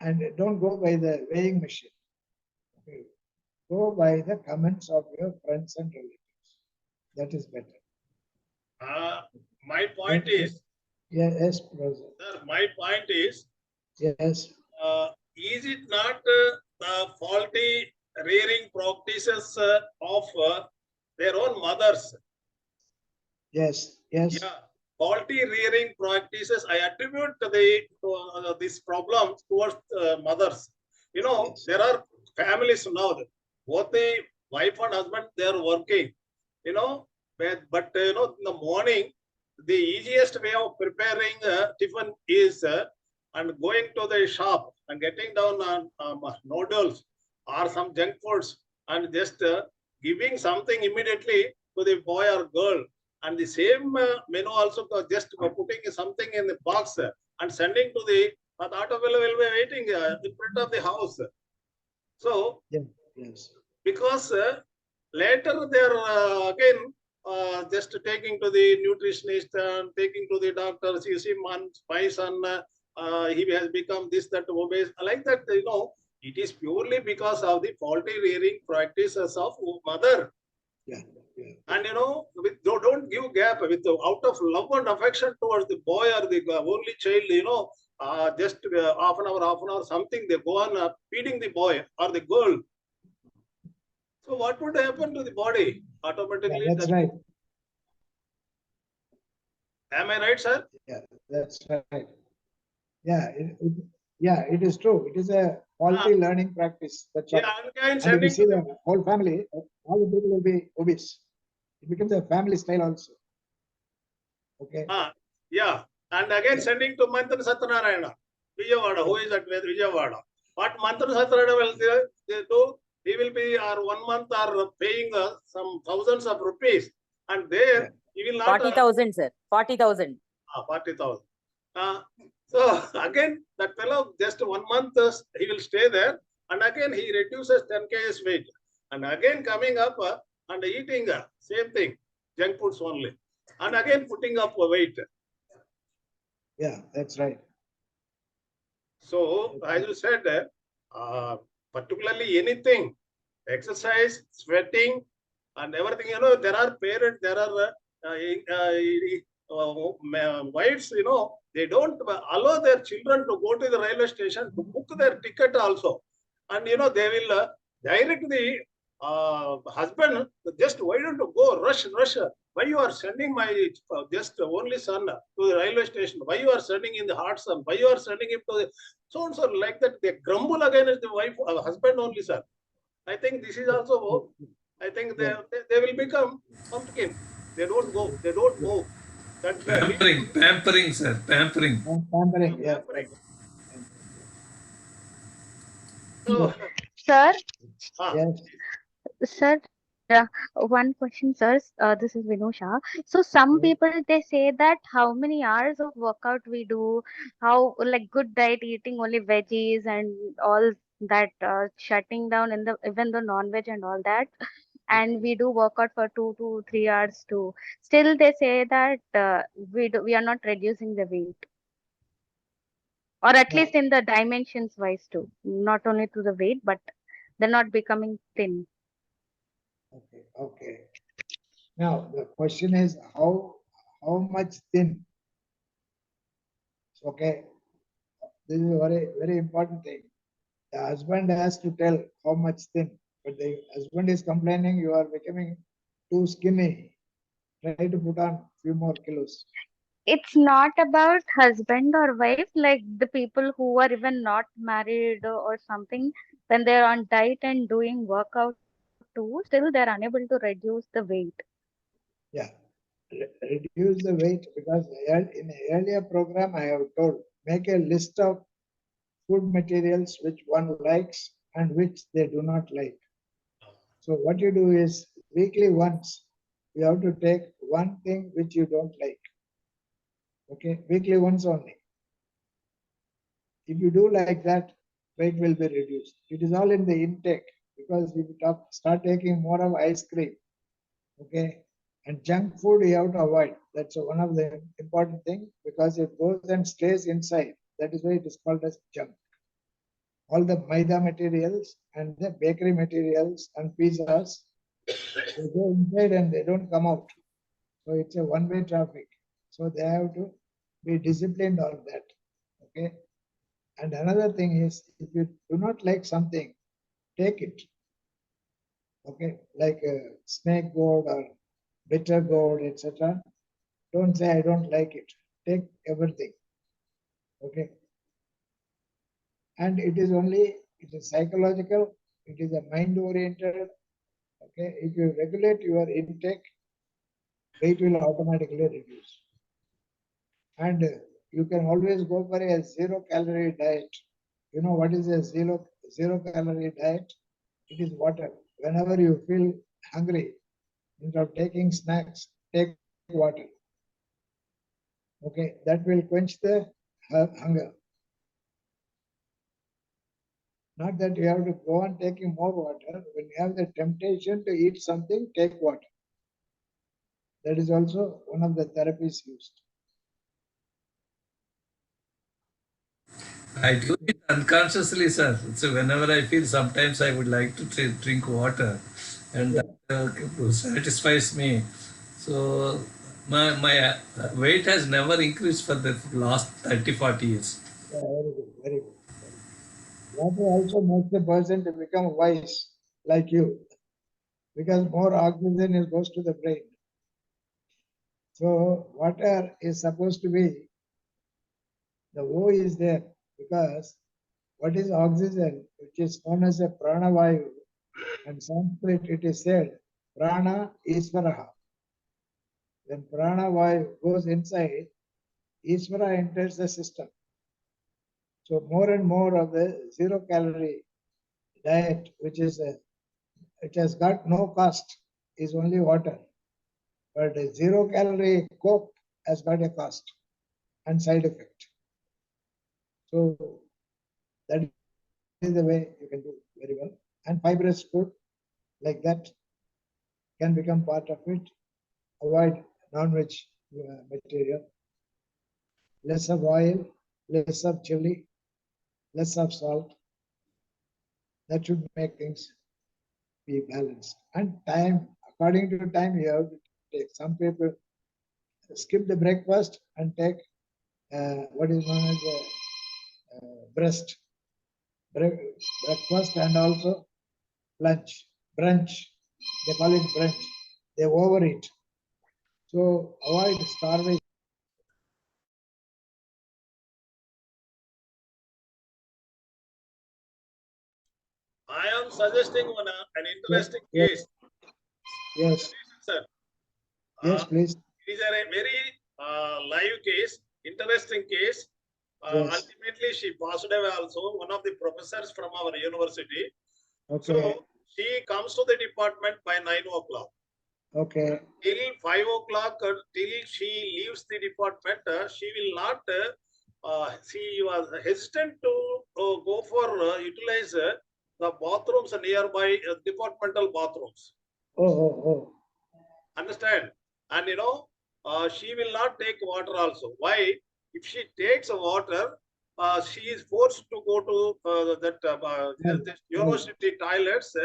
Speaker 3: And don't go by the weighing machine. Okay. Go by the comments of your friends and relatives. That is better.
Speaker 1: My point is,
Speaker 3: Yes, Professor.
Speaker 1: sir, my point is,
Speaker 3: Yes.
Speaker 1: is it not the faulty rearing practices of their own mothers?
Speaker 3: Yes. Yes.
Speaker 1: Yeah, faulty rearing practices. I attribute this problem towards mothers. You know,
Speaker 3: Yes.
Speaker 1: there are families now. Both the wife and husband, they are working. You know, but you know, in the morning, the easiest way of preparing tiffin is and going to the shop and getting down on noodles or some junk foods and just giving something immediately to the boy or girl. And the same menu also just putting something in the box and sending to the auto will be waiting in front of the house. So,
Speaker 3: Yes.
Speaker 1: because later they're again just taking to the nutritionist and taking to the doctors. You see, my son, he has become this, that, obese. Like that, you know, it is purely because of the faulty rearing practices of mother.
Speaker 3: Yeah. Yeah.
Speaker 1: And you know, don't give gap with out of love and affection towards the boy or the only child. You know, just half an hour, something they go on feeding the boy or the girl. So what would happen to the body automatically?
Speaker 3: Yeah, that's right.
Speaker 1: Am I right, sir?
Speaker 3: Yeah, that's right. Yeah, it is true. It is a faulty learning practice. That's
Speaker 1: Yeah,
Speaker 3: right.
Speaker 1: and again
Speaker 3: And if you
Speaker 1: sending
Speaker 3: see
Speaker 1: to
Speaker 3: the whole family, all the people will be obese. It becomes a family style also. Okay.
Speaker 1: yeah, and again sending to Mantra Satyanarayana, Vijayawada. Who is at Vijayawada? What Mantra Satyanarayana will they do? He will be 1 month or paying some thousands of rupees, and there he will not
Speaker 5: 40,000, sir. 40,000.
Speaker 1: 40,000. So again, that fellow just 1 month he will stay there, and again he reduces 10 kg weight, and again coming up and eating same thing, junk foods only, and again putting up weight.
Speaker 3: Yeah, that's right.
Speaker 1: So as you said, particularly anything, exercise, sweating, and everything. You know, there are parents, there are wives. You know, they don't allow their children to go to the railway station to book their ticket also, and you know they will direct the husband. Just why don't you go rush? Why you are sending my just only son to the railway station? Why you are sending in the hot sun? Why you are sending him to the so and so like that? They grumble against the wife, husband only, sir. I think this is also. I think they will become pumpkin. They don't go. They don't move. That's the
Speaker 4: Pampering, sir, pampering.
Speaker 3: Pampering, yeah.
Speaker 1: pampering.
Speaker 3: So,
Speaker 1: So,
Speaker 6: Sir,
Speaker 3: yes.
Speaker 6: sir, one question, sir. This is Vinusha. So some people they say that how many hours of workout we do, how like good diet, eating only veggies and all that, shutting down in the even the non-veg and all that, and we do workout for 2 to 3 hours too. Still, they say that we are not reducing the weight, or at
Speaker 3: No.
Speaker 6: least in the dimensions wise too, not only to the weight, but they're not becoming thin.
Speaker 3: Okay. Now the question is how much thin? Okay, this is a very important thing. The husband has to tell how much thin, but the husband is complaining, you are becoming too skinny. Try to put on few more kilos.
Speaker 6: It's not about husband or wife, like the people who are even not married or something, when they're on diet and doing workout too, still they're unable to reduce the weight.
Speaker 3: Yeah, reduce the weight, because in an earlier program I have told, make a list of food materials which one likes and which they do not like. So what you do is weekly once, you have to take one thing which you don't like. Okay, weekly once only. If you do like that, weight will be reduced. It is all in the intake, because if you start taking more of ice cream, okay, and junk food you have to avoid. That's one of the important things, because it goes and stays inside. That is why it is called as junk. All the maida materials and the bakery materials and pizzas, they go inside and they don't come out. So it's a one-way traffic. So they have to be disciplined on that. Okay. And another thing is, if you do not like something, take it. Okay, like snake gourd or bitter gourd, etc. Don't say I don't like it. Take everything. Okay. And it is psychological, it is a mind oriented. Okay, if you regulate your intake, weight will automatically reduce. And you can always go for a 0-calorie diet. You know what is a zero-calorie diet? It is water. Whenever you feel hungry, instead of taking snacks, take water. Okay, that will quench the hunger. Not that you have to go on taking more water. When you have the temptation to eat something, take water. That is also one of the therapies used.
Speaker 4: I do it unconsciously, sir. So whenever I feel, sometimes I would like to drink water, and
Speaker 3: Yeah.
Speaker 4: that satisfies me. So my weight has never increased for the last 30, 40 years.
Speaker 3: Yeah, very good, very good. Water also makes the person to become wise, like you, because more oxygen goes to the brain. So water is supposed to be, the O is there, because what is oxygen, which is known as a pranavayu, and Sanskrit it is said, prana isvaraha. When pranavayu goes inside, Isvara enters the system. So more and more of the 0-calorie diet, which has got no cost, is only water. But a 0-calorie Coke has got a cost and side effect. So that is the way you can do very well. And fibrous food like that can become part of it. Avoid non-veg material. Less of oil, less of chili, less of salt. That should make things be balanced. And time, according to time, you have to take. Some people skip the breakfast and take what is known as breakfast and also lunch, brunch. They call it brunch. They overeat. So avoid starvation.
Speaker 1: I am suggesting an interesting case.
Speaker 3: Yes.
Speaker 1: Sir.
Speaker 3: Yes, please.
Speaker 1: It is a very live case, interesting case.
Speaker 3: Yes.
Speaker 1: Ultimately, she passed away also, one of the professors from our university.
Speaker 3: Okay.
Speaker 1: So she comes to the department by 9 o'clock.
Speaker 3: Okay.
Speaker 1: Till 5 o'clock, till she leaves the department, she will not, she was hesitant to go for utilize the bathrooms nearby departmental bathrooms.
Speaker 3: Oh.
Speaker 1: Understand? And she will not take water also. Why? If she takes water, she is forced to go to the university toilets.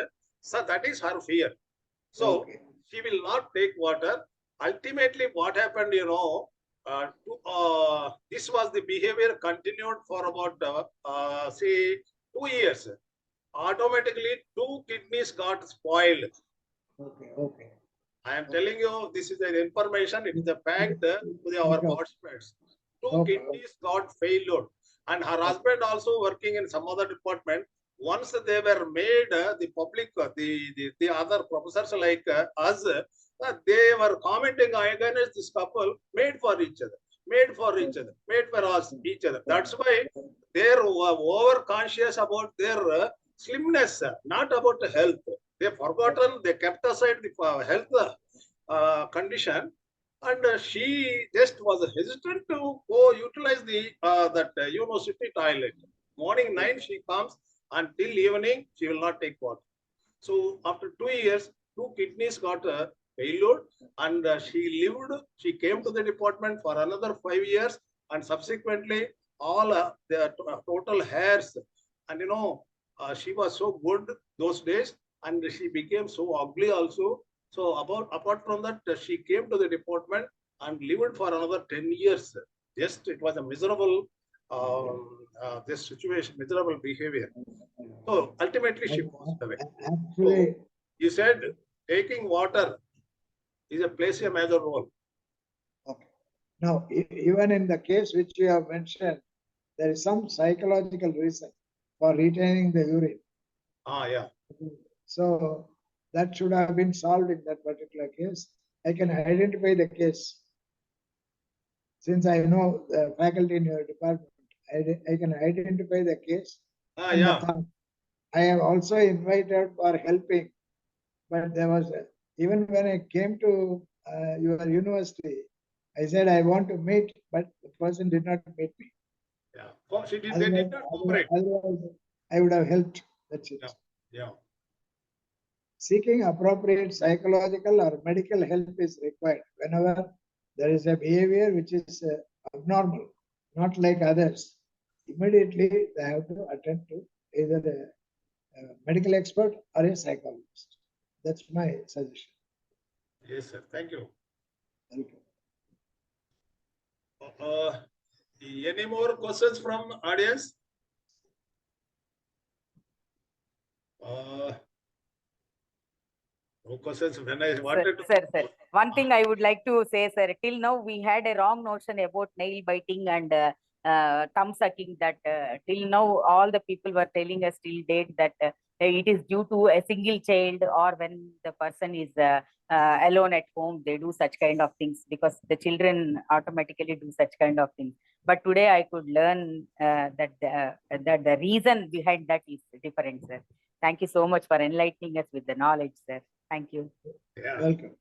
Speaker 1: So that is her fear. So
Speaker 3: Okay.
Speaker 1: she will not take water. Ultimately, what happened, this was the behavior continued for about say 2 years. Automatically 2 kidneys got spoiled.
Speaker 3: Okay, okay.
Speaker 1: I am telling you, this is the information, it is a fact to our
Speaker 3: Okay.
Speaker 1: participants. 2
Speaker 3: Okay.
Speaker 1: kidneys got failure, and her husband also working in some other department. Once they were made, the public, the other professors like us, they were commenting against this couple, made for each other, made for each other, made for us, each other. That's why they are over conscious about their slimness, not about health. They forgotten, they kept aside the health condition, and she just was hesitant to go utilize the that university toilet. Morning 9 she comes, until evening she will not take water. So after 2 years, 2 kidneys got failure, and she came to the department for another 5 years, and subsequently all the total hairs, and she was so good those days, and she became so ugly also. So apart from that, she came to the department and lived for another 10 years. Just it was a miserable this situation, miserable behavior. So ultimately she passed away.
Speaker 3: Actually,
Speaker 1: You said taking water plays a major role.
Speaker 3: okay. Now, even in the case which you have mentioned, there is some psychological reason for retaining the urine.
Speaker 1: Yeah.
Speaker 3: So that should have been solved in that particular case. I can identify the case. Since I know the faculty in your department, I can identify the case. And
Speaker 1: Yeah.
Speaker 3: the cause. I have also invited for helping, but there was, even when I came to your university, I said I want to meet, but the person did not meet me.
Speaker 1: Yeah. Oh, they did not cooperate.
Speaker 3: Otherwise, I would have helped. That's it.
Speaker 1: Yeah.
Speaker 3: Seeking appropriate psychological or medical help is required whenever there is a behavior which is abnormal, not like others. Immediately, they have to attend to either a medical expert or a psychologist. That's my suggestion.
Speaker 1: Yes, sir. Thank you.
Speaker 3: Thank you.
Speaker 1: Any more questions from audience? No questions. When I wanted
Speaker 5: Sir. One thing I would like to say, sir, till now we had a wrong notion about nail biting and thumb sucking, that till now all the people were telling us till date that it is due to a single child, or when the person is alone at home, they do such kind of things because the children automatically do such kind of things. But today I could learn that the reason behind that is different, sir. Thank you so much for enlightening us with the knowledge, sir. Thank you.
Speaker 1: Yeah.
Speaker 3: Welcome.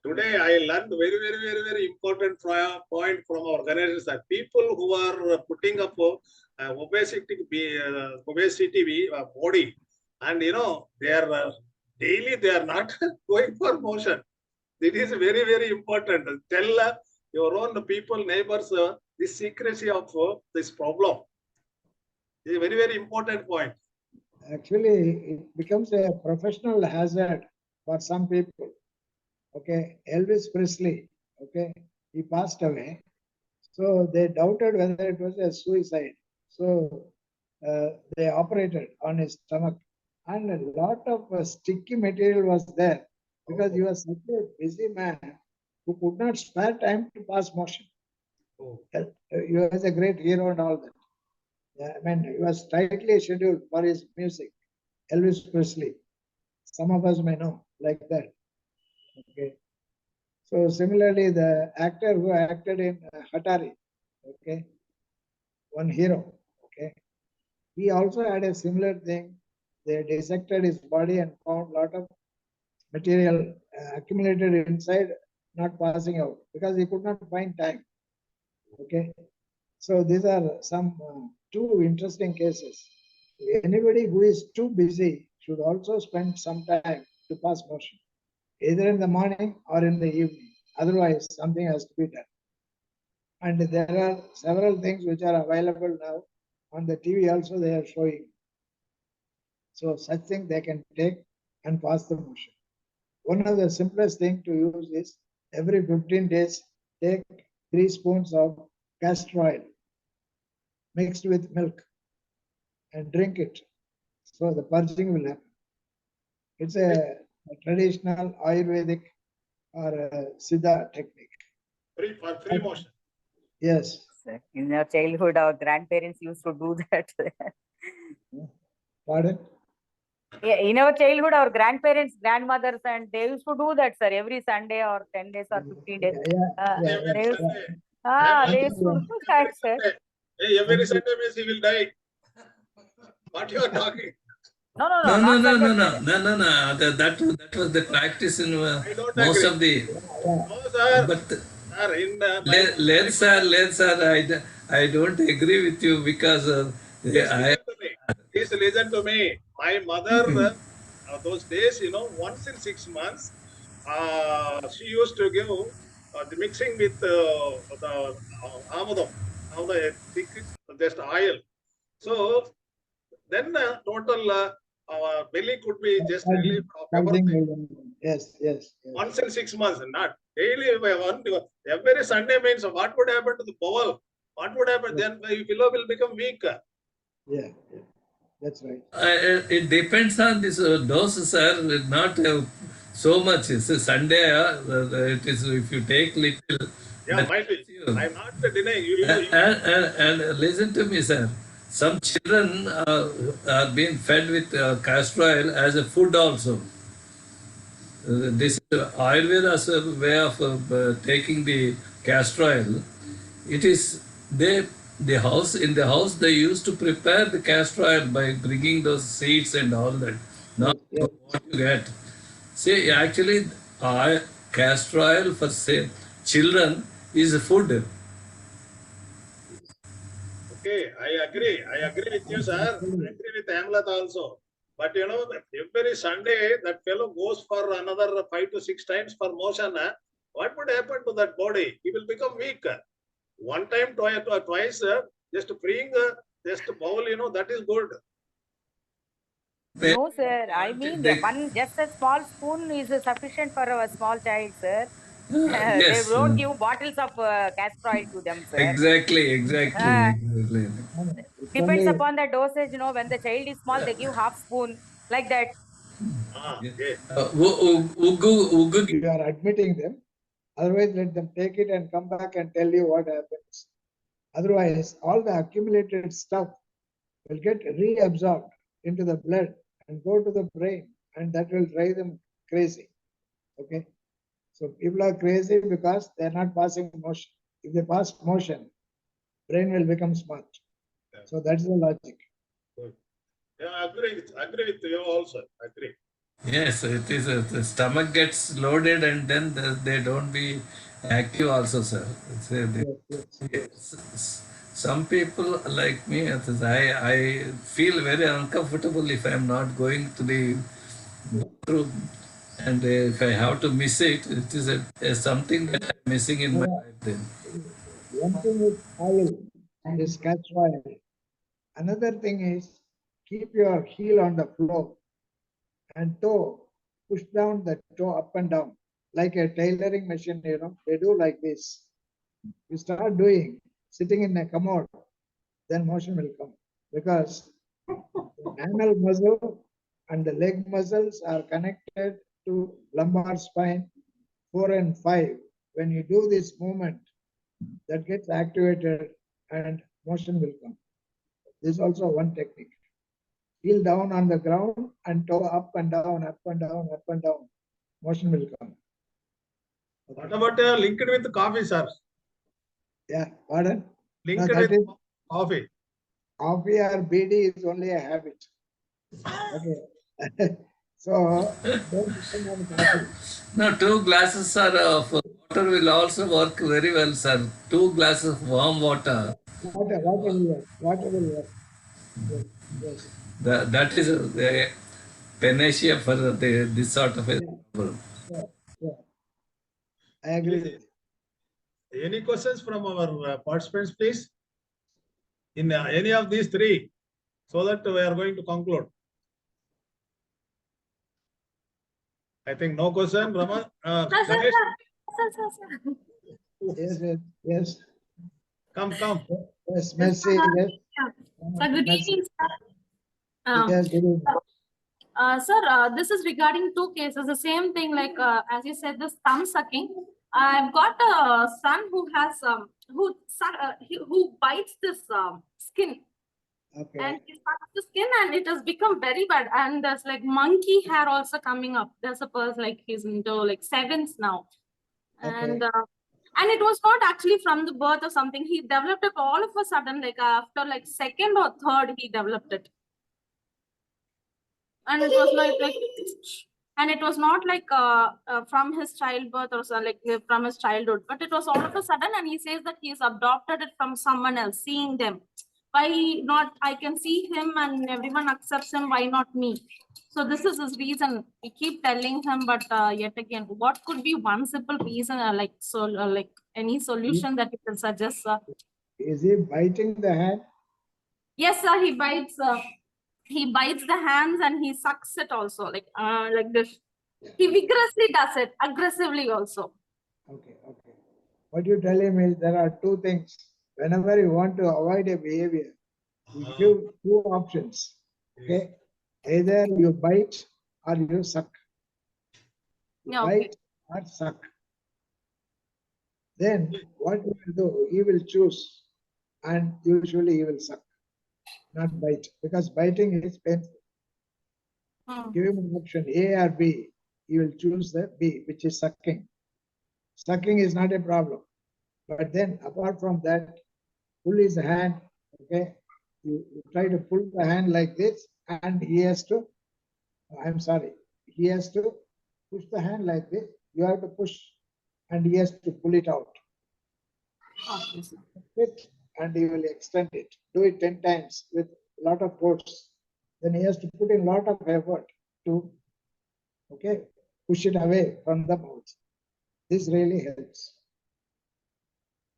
Speaker 1: Today I learned very important point from our organization. People who are putting up obesity body, and they are daily they are not going for motion. It is very important. Tell your own people, neighbors, the secrecy of this problem. It is a very important point.
Speaker 3: Actually, it becomes a professional hazard for some people. Okay, Elvis Presley, okay, he passed away. So they doubted whether it was a suicide. So they operated on his stomach, and a lot of sticky material was there because he was such a busy man who could not spare time to pass motion. He was a great hero and all that. Yeah, I mean, he was tightly scheduled for his music, Elvis Presley. Some of us may know like that. Okay. So similarly, the actor who acted in Hatari, okay, one hero, okay, he also had a similar thing. They dissected his body and found a lot of material accumulated inside, not passing out because he could not find time. Okay, so these are some two interesting cases. Anybody who is too busy should also spend some time to pass motion, either in the morning or in the evening. Otherwise, something has to be done. And there are several things which are available now on the TV also they are showing. So such thing they can take and pass the motion. One of the simplest thing to use is every 15 days, take 3 spoons of castor oil mixed with milk and drink it. So the purging will happen. It's a traditional Ayurvedic or a Siddha technique.
Speaker 1: For free motion.
Speaker 3: Yes.
Speaker 5: In our childhood, our grandparents used to do that.
Speaker 3: Pardon?
Speaker 5: Yeah, in our childhood, our grandparents, grandmothers, and they used to do that, sir, every Sunday or 10 days or 15 days. They used to, they used to do that, sir.
Speaker 1: Hey, every Sunday means he will die. What you are talking?
Speaker 5: No.
Speaker 4: No.
Speaker 5: Not Sunday.
Speaker 4: That was the practice in
Speaker 1: I don't
Speaker 4: most
Speaker 1: agree.
Speaker 4: of the.
Speaker 1: No, sir.
Speaker 4: But
Speaker 1: Sir, in
Speaker 4: sir, I don't agree with you because
Speaker 1: please listen to me. My mother, those days, once in 6 months, she used to give the mixing with the amadam, thick, just oil. So then total belly could be just relieved of everything.
Speaker 3: Yes.
Speaker 1: Once in 6 months, not daily. Every Sunday means what would happen to the bowel? What would happen then? Below will become weak.
Speaker 3: Yeah, that's right.
Speaker 4: it depends on this dose, sir. Not so much. It's a Sunday. It is if you take little.
Speaker 1: Yeah,
Speaker 4: that
Speaker 1: might be.
Speaker 4: helps you.
Speaker 1: I'm not denying you.
Speaker 4: And listen to me, sir. Some children are being fed with castor oil as a food also. This Ayurveda's way of taking the castor oil. It is the house they used to prepare the castor oil by bringing those seeds and all that. Not
Speaker 3: Yes.
Speaker 4: what you get. See, actually, castor oil for say children is a food.
Speaker 1: Okay, I agree. I agree with you, sir. I agree with Amlat also. But every Sunday that fellow goes for another 5 to 6 times for motion. What would happen to that body? He will become weak. One time, twice, just freeing just bowl, that is good.
Speaker 5: No, sir. I mean, just a small spoon is sufficient for a small child, sir. They
Speaker 4: Yes.
Speaker 5: don't give bottles of castor oil to them, sir.
Speaker 4: Exactly.
Speaker 5: Depends upon the dosage, when the child is small, they give half spoon, like that.
Speaker 1: Okay.
Speaker 3: You are admitting them. Otherwise, let them take it and come back and tell you what happens. Otherwise, all the accumulated stuff will get reabsorbed into the blood and go to the brain, and that will drive them crazy. Okay. So people are crazy because they're not passing motion. If they pass motion, brain will become smart. So that's the logic.
Speaker 1: Good. Yeah, I agree with you also. Agree.
Speaker 4: Yes, it is. The stomach gets loaded and then they don't be active also, sir. Some people like me, I feel very uncomfortable if I'm not going to the bathroom, and if I have to miss it, it is something that I'm missing in my life then.
Speaker 3: One thing is oil, this castor oil. Another thing is keep your heel on the floor and toe, push down the toe up and down like a tailoring machine, they do like this. You start doing, sitting in a commode, then motion will come, because the anal muscle and the leg muscles are connected to lumbar spine 4 and 5. When you do this movement, that gets activated and motion will come. This is also one technique. Heel down on the ground and toe up and down, up and down, up and down. Motion will come.
Speaker 1: What about linked with coffee, sir?
Speaker 3: Yeah, pardon?
Speaker 1: Linked
Speaker 3: No, that
Speaker 1: with
Speaker 3: is,
Speaker 1: coffee.
Speaker 3: coffee or BD is only a habit. Okay. So, don't depend on coffee.
Speaker 4: No, 2 glasses of water will also work very well, sir. 2 glasses of warm water.
Speaker 3: Water will work. Yes.
Speaker 4: That is a panacea for this sort of a problem.
Speaker 3: Yeah. I agree with you.
Speaker 1: Any questions from our participants, please? In any of these 3, so that we are going to conclude. I think no question, Rama. Ganesh?
Speaker 3: Yes, yes, yes.
Speaker 1: Come.
Speaker 3: Yes, merci. Yes.
Speaker 8: Sir, good
Speaker 3: Merci.
Speaker 8: evening, sir.
Speaker 3: Yes, good evening.
Speaker 8: Sir, this is regarding two cases. The same thing, like as you said, this thumb sucking. I've got a son who has who bites this skin,
Speaker 3: Okay.
Speaker 8: and he sucks the skin, and it has become very bad. And there's like monkey hair also coming up. There's a person like he's into like sevens now,
Speaker 3: Okay.
Speaker 8: and it was not actually from the birth or something. He developed it all of a sudden, like after like second or third, he developed it. And it was and it was not like from his childbirth or so, like from his childhood, but it was all of a sudden. And he says that he's adopted it from someone else, seeing them. Why not? I can see him and everyone accepts him. Why not me? So this is his reason. We keep telling him, but yet again, what could be one simple reason, like any solution that you can suggest, sir?
Speaker 3: Is he biting the hand?
Speaker 8: Yes, sir. He bites. He bites the hands and he sucks it also, like this. He vigorously does it, aggressively also.
Speaker 3: Okay, okay. What you tell him is there are two things. Whenever you want to avoid a behavior, you give two options. Okay. Either you bite or you suck. You
Speaker 8: Yeah, okay.
Speaker 3: bite or suck. Then what he will do? He will choose, and usually he will suck, not bite, because biting is painful. Give him an option A or B. He will choose the B, which is sucking. Sucking is not a problem. But then apart from that, pull his hand, okay? You try to pull the hand like this, and he has to, he has to push the hand like this. You have to push, and he has to pull it out.
Speaker 8: Okay, sir.
Speaker 3: And he will extend it. Do it 10 times with a lot of force. Then he has to put in a lot of effort to, okay, push it away from the mouth. This really helps.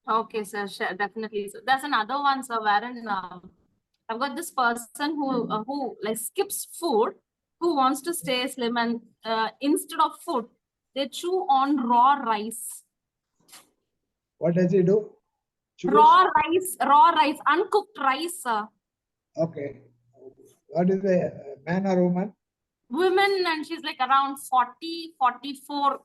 Speaker 8: Okay, sir, sure, definitely. So there's another one, sir, wherein I've got this person who like skips food, who wants to stay slim, and instead of food, they chew on raw rice.
Speaker 3: What does he do? Choose?
Speaker 8: Raw rice, uncooked rice, sir.
Speaker 3: Okay. What is the man or woman?
Speaker 8: Women, and she's like around 40, 44.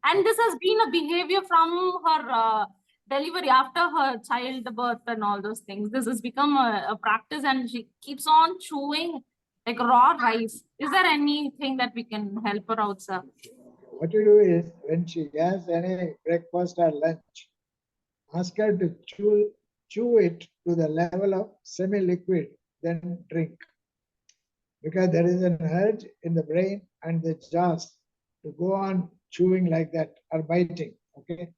Speaker 8: And this has been a behavior from her delivery, after her childbirth and all those things. This has become a practice, and she keeps on chewing like raw rice. Is there anything that we can help her out, sir?
Speaker 3: What you do is, when she has any breakfast or lunch, ask her to chew it to the level of semi-liquid, then drink. Because there is an urge in the brain and the jaws to go on chewing like that or biting, okay?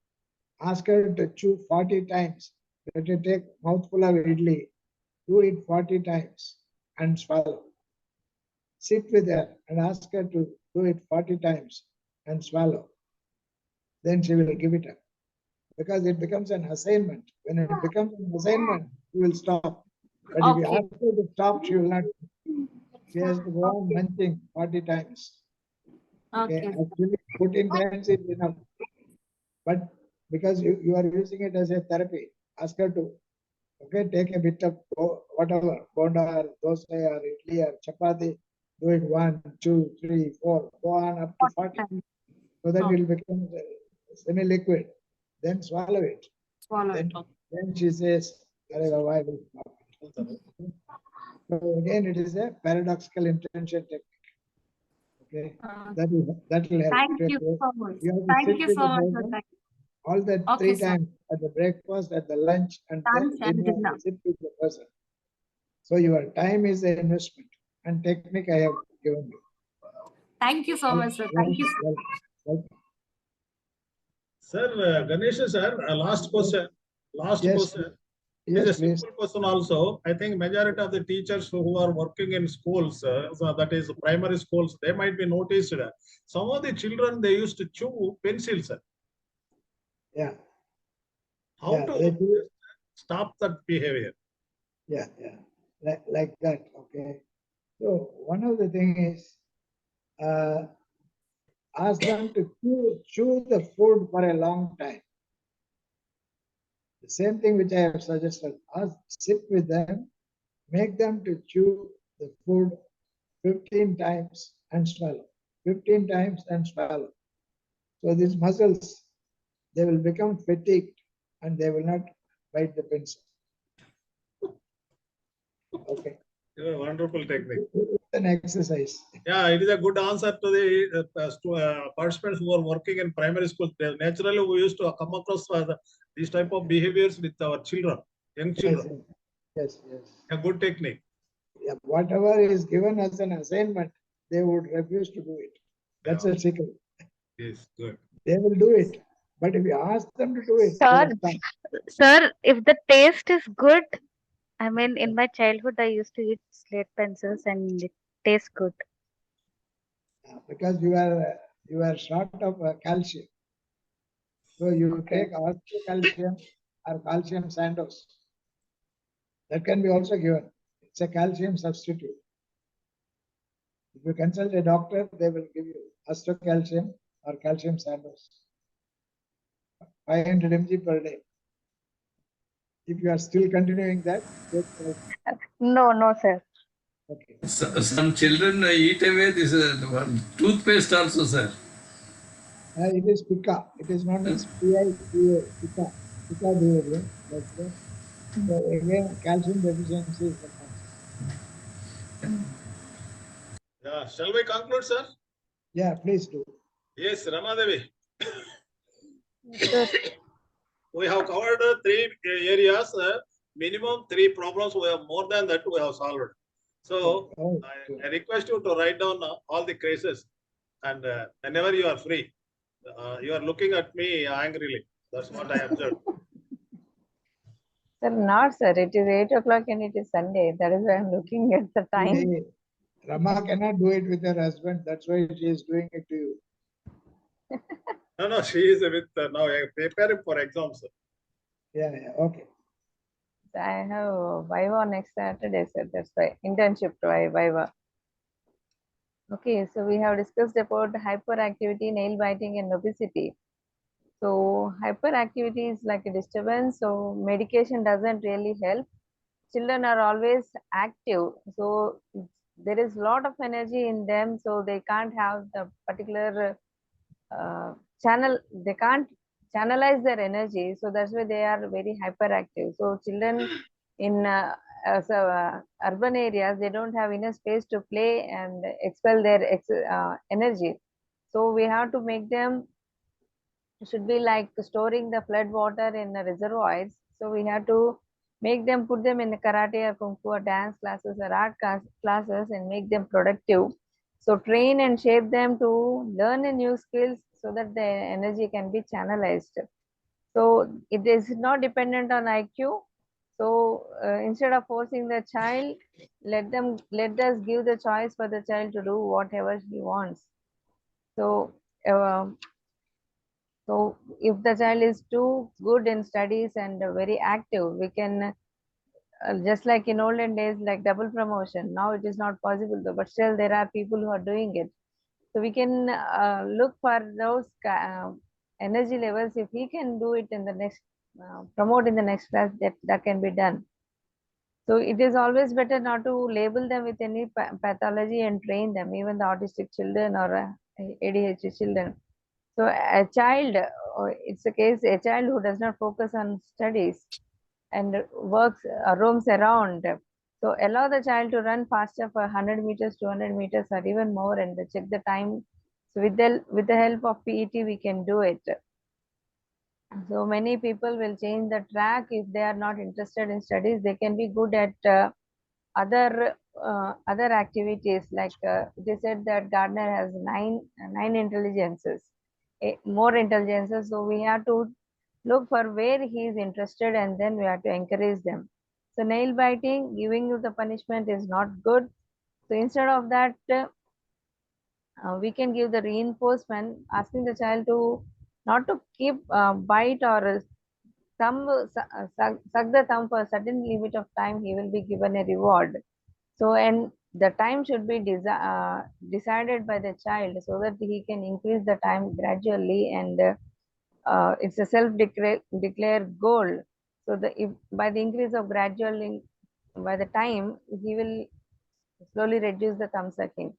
Speaker 3: Ask her to chew 40 times. Let her take mouthful of idli, do it 40 times and swallow. Sit with her and ask her to do it 40 times and swallow. Then she will give it up. Because it becomes an assignment. When it becomes an assignment, you will stop. But if you ask her to stop, she will not. She has to go on munching 40 times. Okay. Actually, 14 times is enough. But because you are using it as a therapy, ask her to, okay, take a bit of whatever, bonda or dosa or idli or chapati, do it 1, 2, 3, 4, go on up to 40. So that it will become semi-liquid. Then swallow it. Then she says, I will stop. So again, it is a paradoxical intention technique. Okay, that will help.
Speaker 8: Thank you so much.
Speaker 3: You have to
Speaker 8: Thank
Speaker 3: sit
Speaker 8: you
Speaker 3: with
Speaker 8: so
Speaker 3: the
Speaker 8: much.
Speaker 3: person, all that
Speaker 8: Okay,
Speaker 3: 3
Speaker 8: sir.
Speaker 3: times at the breakfast, at the lunch, and
Speaker 8: Lunch
Speaker 3: then
Speaker 8: and
Speaker 3: dinner,
Speaker 8: dinner.
Speaker 3: sit with the person. So your time is an investment, and technique I have given you.
Speaker 8: Thank you so much, sir. Thank you, sir.
Speaker 3: Welcome.
Speaker 1: Sir, Ganesh sir, last question. Last
Speaker 3: Yes.
Speaker 1: question.
Speaker 3: Yes,
Speaker 1: It's a
Speaker 3: please.
Speaker 1: simple question also. I think majority of the teachers who are working in schools, so that is primary schools, they might be noticed that some of the children, they used to chew pencils. Sir.
Speaker 3: Yeah.
Speaker 1: How
Speaker 3: Yeah,
Speaker 1: to stop that behavior?
Speaker 3: Yeah. Like that, okay. So one of the things is, ask them to chew the food for a long time. The same thing which I have suggested. Sit with them, make them to chew the food 15 times and swallow. 15 times and swallow. So these muscles, they will become fatigued and they will not bite the pencil. Okay.
Speaker 1: Yeah, wonderful technique.
Speaker 3: An exercise.
Speaker 1: Yeah, it is a good answer to the participants who are working in primary school. Naturally, we used to come across these type of behaviors with our children, young children.
Speaker 3: Yes.
Speaker 1: A good technique.
Speaker 3: Yeah, whatever is given as an assignment, they would refuse to do it. That's a secret.
Speaker 1: Yes, good.
Speaker 3: They will do it. But if you ask them to do it, they
Speaker 6: Sir,
Speaker 3: will stop.
Speaker 6: sir, if the taste is good, I mean, in my childhood, I used to eat slate pencils and it tastes good.
Speaker 3: Because you are short of calcium. So you take calcium or calcium sandos. That can be also given. It's a calcium substitute. If you consult a doctor, they will give you calcium or calcium sandos. 500 mg per day. If you are still continuing that,
Speaker 6: No, sir.
Speaker 3: okay.
Speaker 4: Some children eat away this toothpaste also, sir.
Speaker 3: It is pica. It is known as PICA, pica behavior. So again, calcium deficiency is the cause.
Speaker 1: Yeah, shall we conclude, sir?
Speaker 3: Yeah, please do.
Speaker 1: Yes, Ramadevi.
Speaker 2: Yes,
Speaker 1: We have covered 3 areas, minimum 3 problems. We have more than that we have solved. So I request you to write down all the cases, and whenever you are free, you are looking at me angrily. That's what I observed.
Speaker 2: sir, not sir. It is 8 o'clock and it is Sunday. That is why I'm looking at the time.
Speaker 3: Rama cannot do it with her husband. That's why she is doing it to you.
Speaker 1: No, she is with now preparing for exams.
Speaker 3: Yeah, okay.
Speaker 2: I have Viva next Saturday, sir. That's why internship Viva. Okay, so we have discussed about hyperactivity, nail biting, and obesity. So hyperactivity is like a disturbance. So medication doesn't really help. Children are always active, so there is a lot of energy in them. So they can't have the particular channel. They can't channelize their energy. So that's why they are very hyperactive. So children in urban areas, they don't have enough space to play and expel their energy. So we have to make them, should be like storing the flood water in the reservoirs. So we have to make them, put them in the karate or kung fu or dance classes or art classes and make them productive. So train and shape them to learn a new skills so that the energy can be channelized. So it is not dependent on IQ. So instead of forcing the child, let us give the choice for the child to do whatever he wants. So so if the child is too good in studies and very active, we can just like in olden days, like double promotion. Now it is not possible though, but still there are people who are doing it. So we can look for those energy levels. If he can do it in the next, promote in the next class, that can be done. So it is always better not to label them with any pathology and train them, even the autistic children or ADHD children. So a child, it's a case, a child who does not focus on studies and works, roams around. So allow the child to run faster for 100 meters, 200 meters, or even more, and check the time. So with the help of PET, we can do it. So many people will change the track if they are not interested in studies. They can be good at other activities. Like they said that Gardner has nine intelligences, more intelligences. So we have to look for where he is interested, and then we have to encourage them. So nail biting, giving you the punishment is not good. So instead of that, we can give the reinforcement, asking the child to not to keep bite or suck the thumb for a certain limit of time. He will be given a reward. So, and the time should be decided by the child so that he can increase the time gradually, and it's a self-declared goal. So if by the increase of by the time, he will slowly reduce the thumb sucking.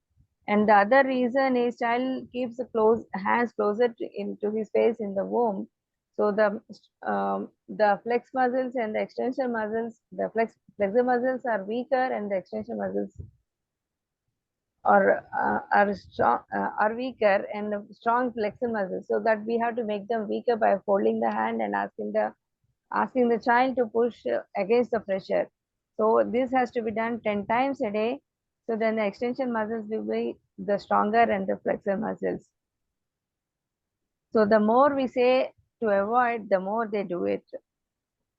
Speaker 2: And the other reason is child keeps the hands closer into his face in the womb. So the flex muscles and the extension muscles, the flexor muscles are weaker, and the extension muscles are weaker, and strong flexor muscles. So that we have to make them weaker by folding the hand and asking the child to push against the pressure. So this has to be done 10 times a day. So then the extension muscles will be the stronger and the flexor muscles. So the more we say to avoid, the more they do it.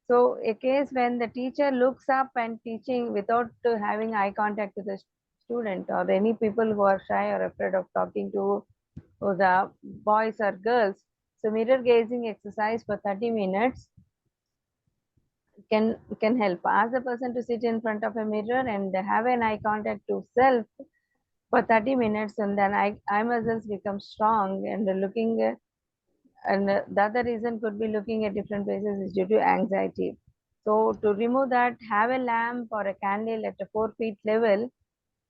Speaker 2: So a case when the teacher looks up and teaching without having eye contact with the student, or any people who are shy or afraid of talking to the boys or girls. So mirror gazing exercise for 30 minutes can help. Ask the person to sit in front of a mirror and have an eye contact to self for 30 minutes, and then eye muscles become strong, and looking and the other reason could be looking at different places is due to anxiety. So to remove that, have a lamp or a candle at a 4 feet level,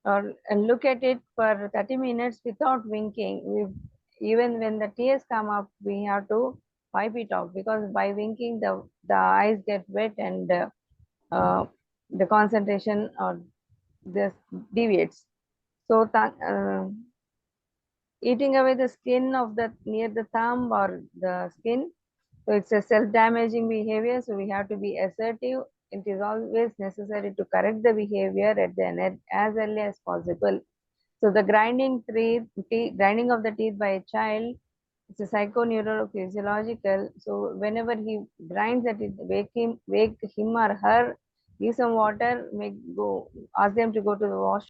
Speaker 2: and look at it for 30 minutes without winking. Even when the tears come up, we have to wipe it off, because by winking the eyes get wet, and the concentration or this deviates. So eating away the skin of near the thumb or the skin, so it's a self-damaging behavior. So we have to be assertive. It is always necessary to correct the behavior at the end as early as possible. So the grinding of the teeth by a child, it's a psychoneurophysiological. So whenever he grinds at it, wake him or her, give some water, ask them to go to the washroom.